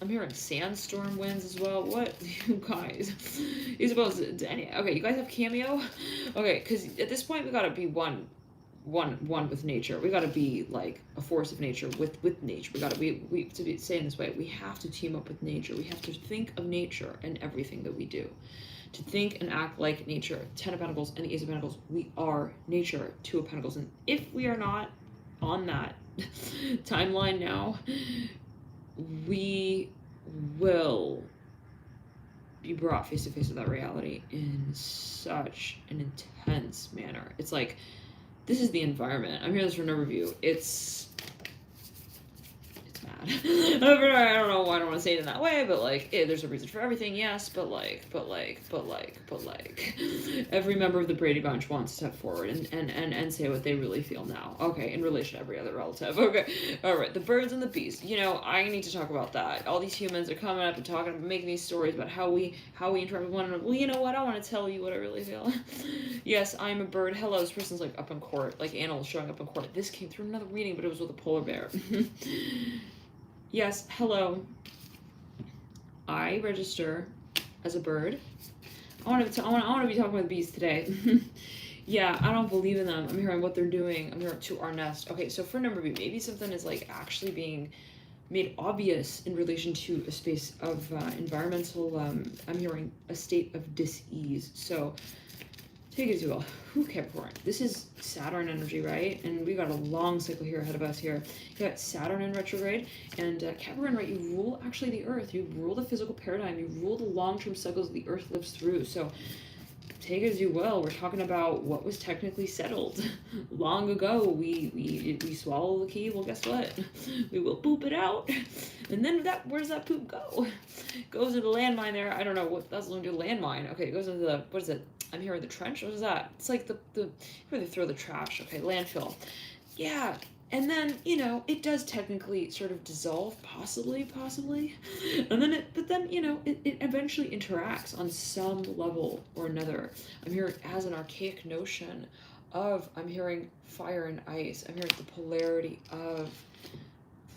I'm hearing sandstorm winds as well. What, you guys? You suppose okay, you guys have Cameo? Okay, because at this point we gotta be one with nature. We gotta be like a force of nature with nature. We to be saying this way, we have to team up with nature. We have to think of nature in everything that we do. To think and act like nature. 10 of Pentacles and the Ace of Pentacles. We are nature. 2 of Pentacles. And if we are not on that timeline now, we will be brought face to face with that reality in such an intense manner. It's like, this is the environment. I'm hearing this from an overview. It's mad. I don't know why I don't want to say it in that way, but like, there's a reason for everything, yes, but every member of the Brady Bunch wants to step forward and say what they really feel now. Okay, in relation to every other relative. Okay, all right, the birds and the bees. You know, I need to talk about that. All these humans are coming up and talking, making these stories about how we interact with one another. Well, you know what? I want to tell you what I really feel. Yes, I'm a bird. Hello, this person's like up in court, like animals showing up in court. This came through another reading, but it was with a polar bear. Yes, hello. I register as a bird. I want to be talking with bees today. Yeah, I don't believe in them. I'm hearing what they're doing. I'm hearing to our nest. Okay, so for a number of you, maybe something is like actually being made obvious in relation to a space of environmental, I'm hearing a state of dis-ease. So take it as you will. Whew, Capricorn. This is Saturn energy, right? And we got a long cycle here ahead of us here. You got Saturn in retrograde, and Capricorn, right? You rule actually the Earth. You rule the physical paradigm. You rule the long-term cycles the Earth lives through. So take it as you will. We're talking about what was technically settled long ago. We swallow the key. Well, guess what? We will poop it out, and then where does that poop go? It goes into the landmine there. I don't know what that's going to do. Landmine. Okay, it goes into the, what is it? I'm hearing the trench. What is that? It's like where they throw the trash. Okay, landfill. Yeah. And then, you know, it does technically sort of dissolve, possibly. And then but then, you know, it eventually interacts on some level or another. I'm hearing as an archaic notion of, I'm hearing fire and ice. I'm hearing the polarity of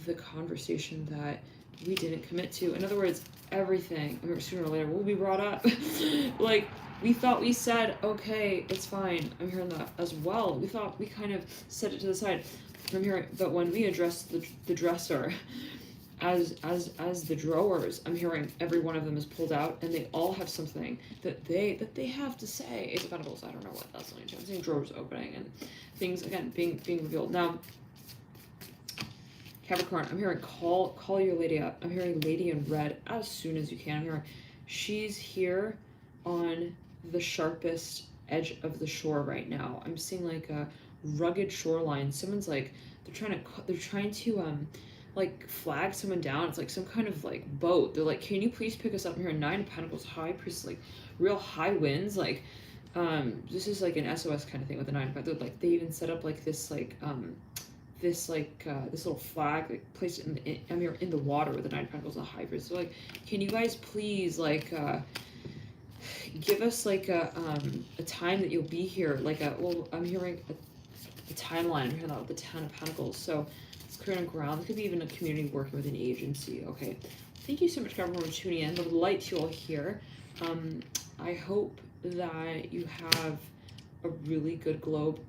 the conversation that we didn't commit to. In other words, everything, I mean, sooner or later, will be brought up. Like, we thought we said, okay, it's fine. I'm hearing that as well. We thought we kind of set it to the side. I'm hearing, but when we address the dresser as the drawers, I'm hearing every one of them is pulled out, and they all have something that they have to say. Ace of Pentacles, I don't know what that's going to. I'm seeing drawers opening and things again being revealed. Now, Capricorn, I'm hearing call your lady up. I'm hearing lady in red as soon as you can. I'm hearing she's here on the sharpest edge of the shore right now. I'm seeing like a rugged shoreline. Someone's like, they're trying to like flag someone down. It's like some kind of like boat. They're like, can you please pick us up? I'm hearing 9 of Pentacles, high priest, like real high winds. Like this is like an SOS kind of thing with the 9 of Pentacles. Like they even set up like this like this little flag, like placed in the water with the 9 of Pentacles and the high priest. So like, can you guys please like Give us like a time that you'll be here, like well, I'm hearing a timeline. I'm hearing that with the Ten of Pentacles. So it's clear on ground. It could be even a community working with an agency. Okay. Thank you so much, Capricorn, for tuning in. Love the light to you all here. I hope that you have a really good globe.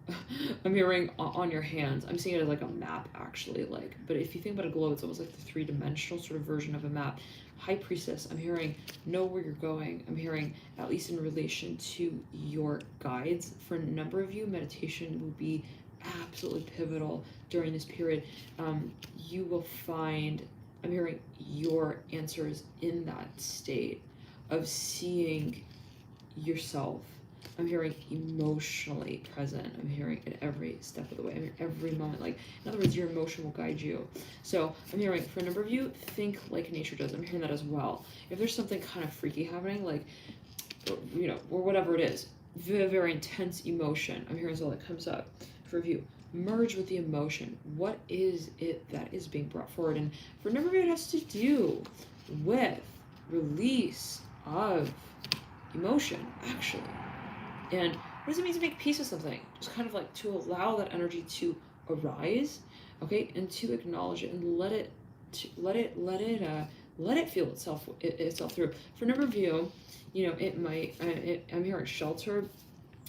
I'm hearing on your hands. I'm seeing it as like a map, actually. Like, but if you think about a globe, it's almost like the three-dimensional sort of version of a map. High Priestess, I'm hearing know where you're going. I'm hearing, at least in relation to your guides, for a number of you, meditation will be absolutely pivotal during this period. You will find, I'm hearing, your answers in that state of seeing yourself. I'm hearing emotionally present. I'm hearing at every step of the way. I'm hearing every moment. Like, in other words, your emotion will guide you. So I'm hearing, for a number of you, think like nature does. I'm hearing that as well. If there's something kind of freaky happening, like, you know, or whatever it is, very, very intense emotion, I'm hearing as well that comes up for you. Merge with the emotion. What is it that is being brought forward? And for a number of you, it has to do with release of emotion, actually. And what does it mean to make peace with something? Just kind of like to allow that energy to arise, okay, and to acknowledge it and let it feel itself through. For a number of you, you know, it might. I'm hearing shelter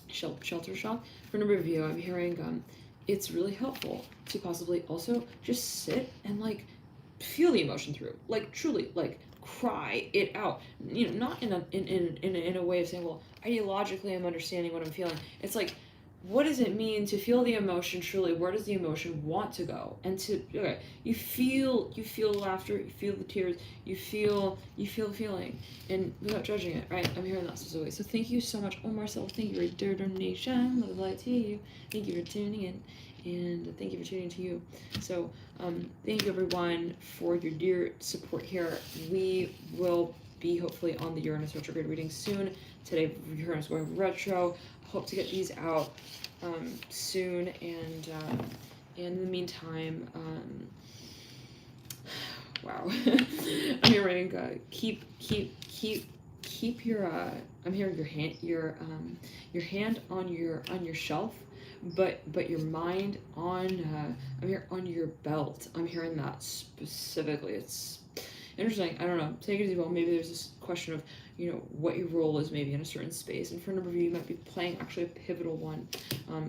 shock. For a number of you, I'm hearing it's really helpful to possibly also just sit and like feel the emotion through, like truly, like cry it out, you know, not in a way of saying, well, ideologically I'm understanding what I'm feeling. It's like, what does it mean to feel the emotion truly? Where does the emotion want to go? And to, okay, you feel laughter, you feel the tears, you feel feeling, and without judging it, right? I'm hearing that specifically. So thank you so much. Oh, Marcel, thank you for your determination. Love the light to you. Thank you for tuning in. And thank you for tuning to you. So thank you everyone for your dear support here. We will be hopefully on the Uranus retrograde reading soon. Today Uranus going retro. Hope to get these out soon. And in the meantime, wow, I'm hearing keep your I'm hearing your hand on your shelf. But your mind on I'm here on your belt. I'm hearing that specifically. It's interesting. I don't know. Take it easy. Well, maybe there's this question of, you know, what your role is maybe in a certain space. And for a number of you, you might be playing actually a pivotal one,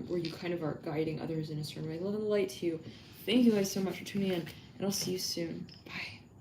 where you kind of are guiding others in a certain way. Love and light to you. Thank you guys so much for tuning in, and I'll see you soon. Bye.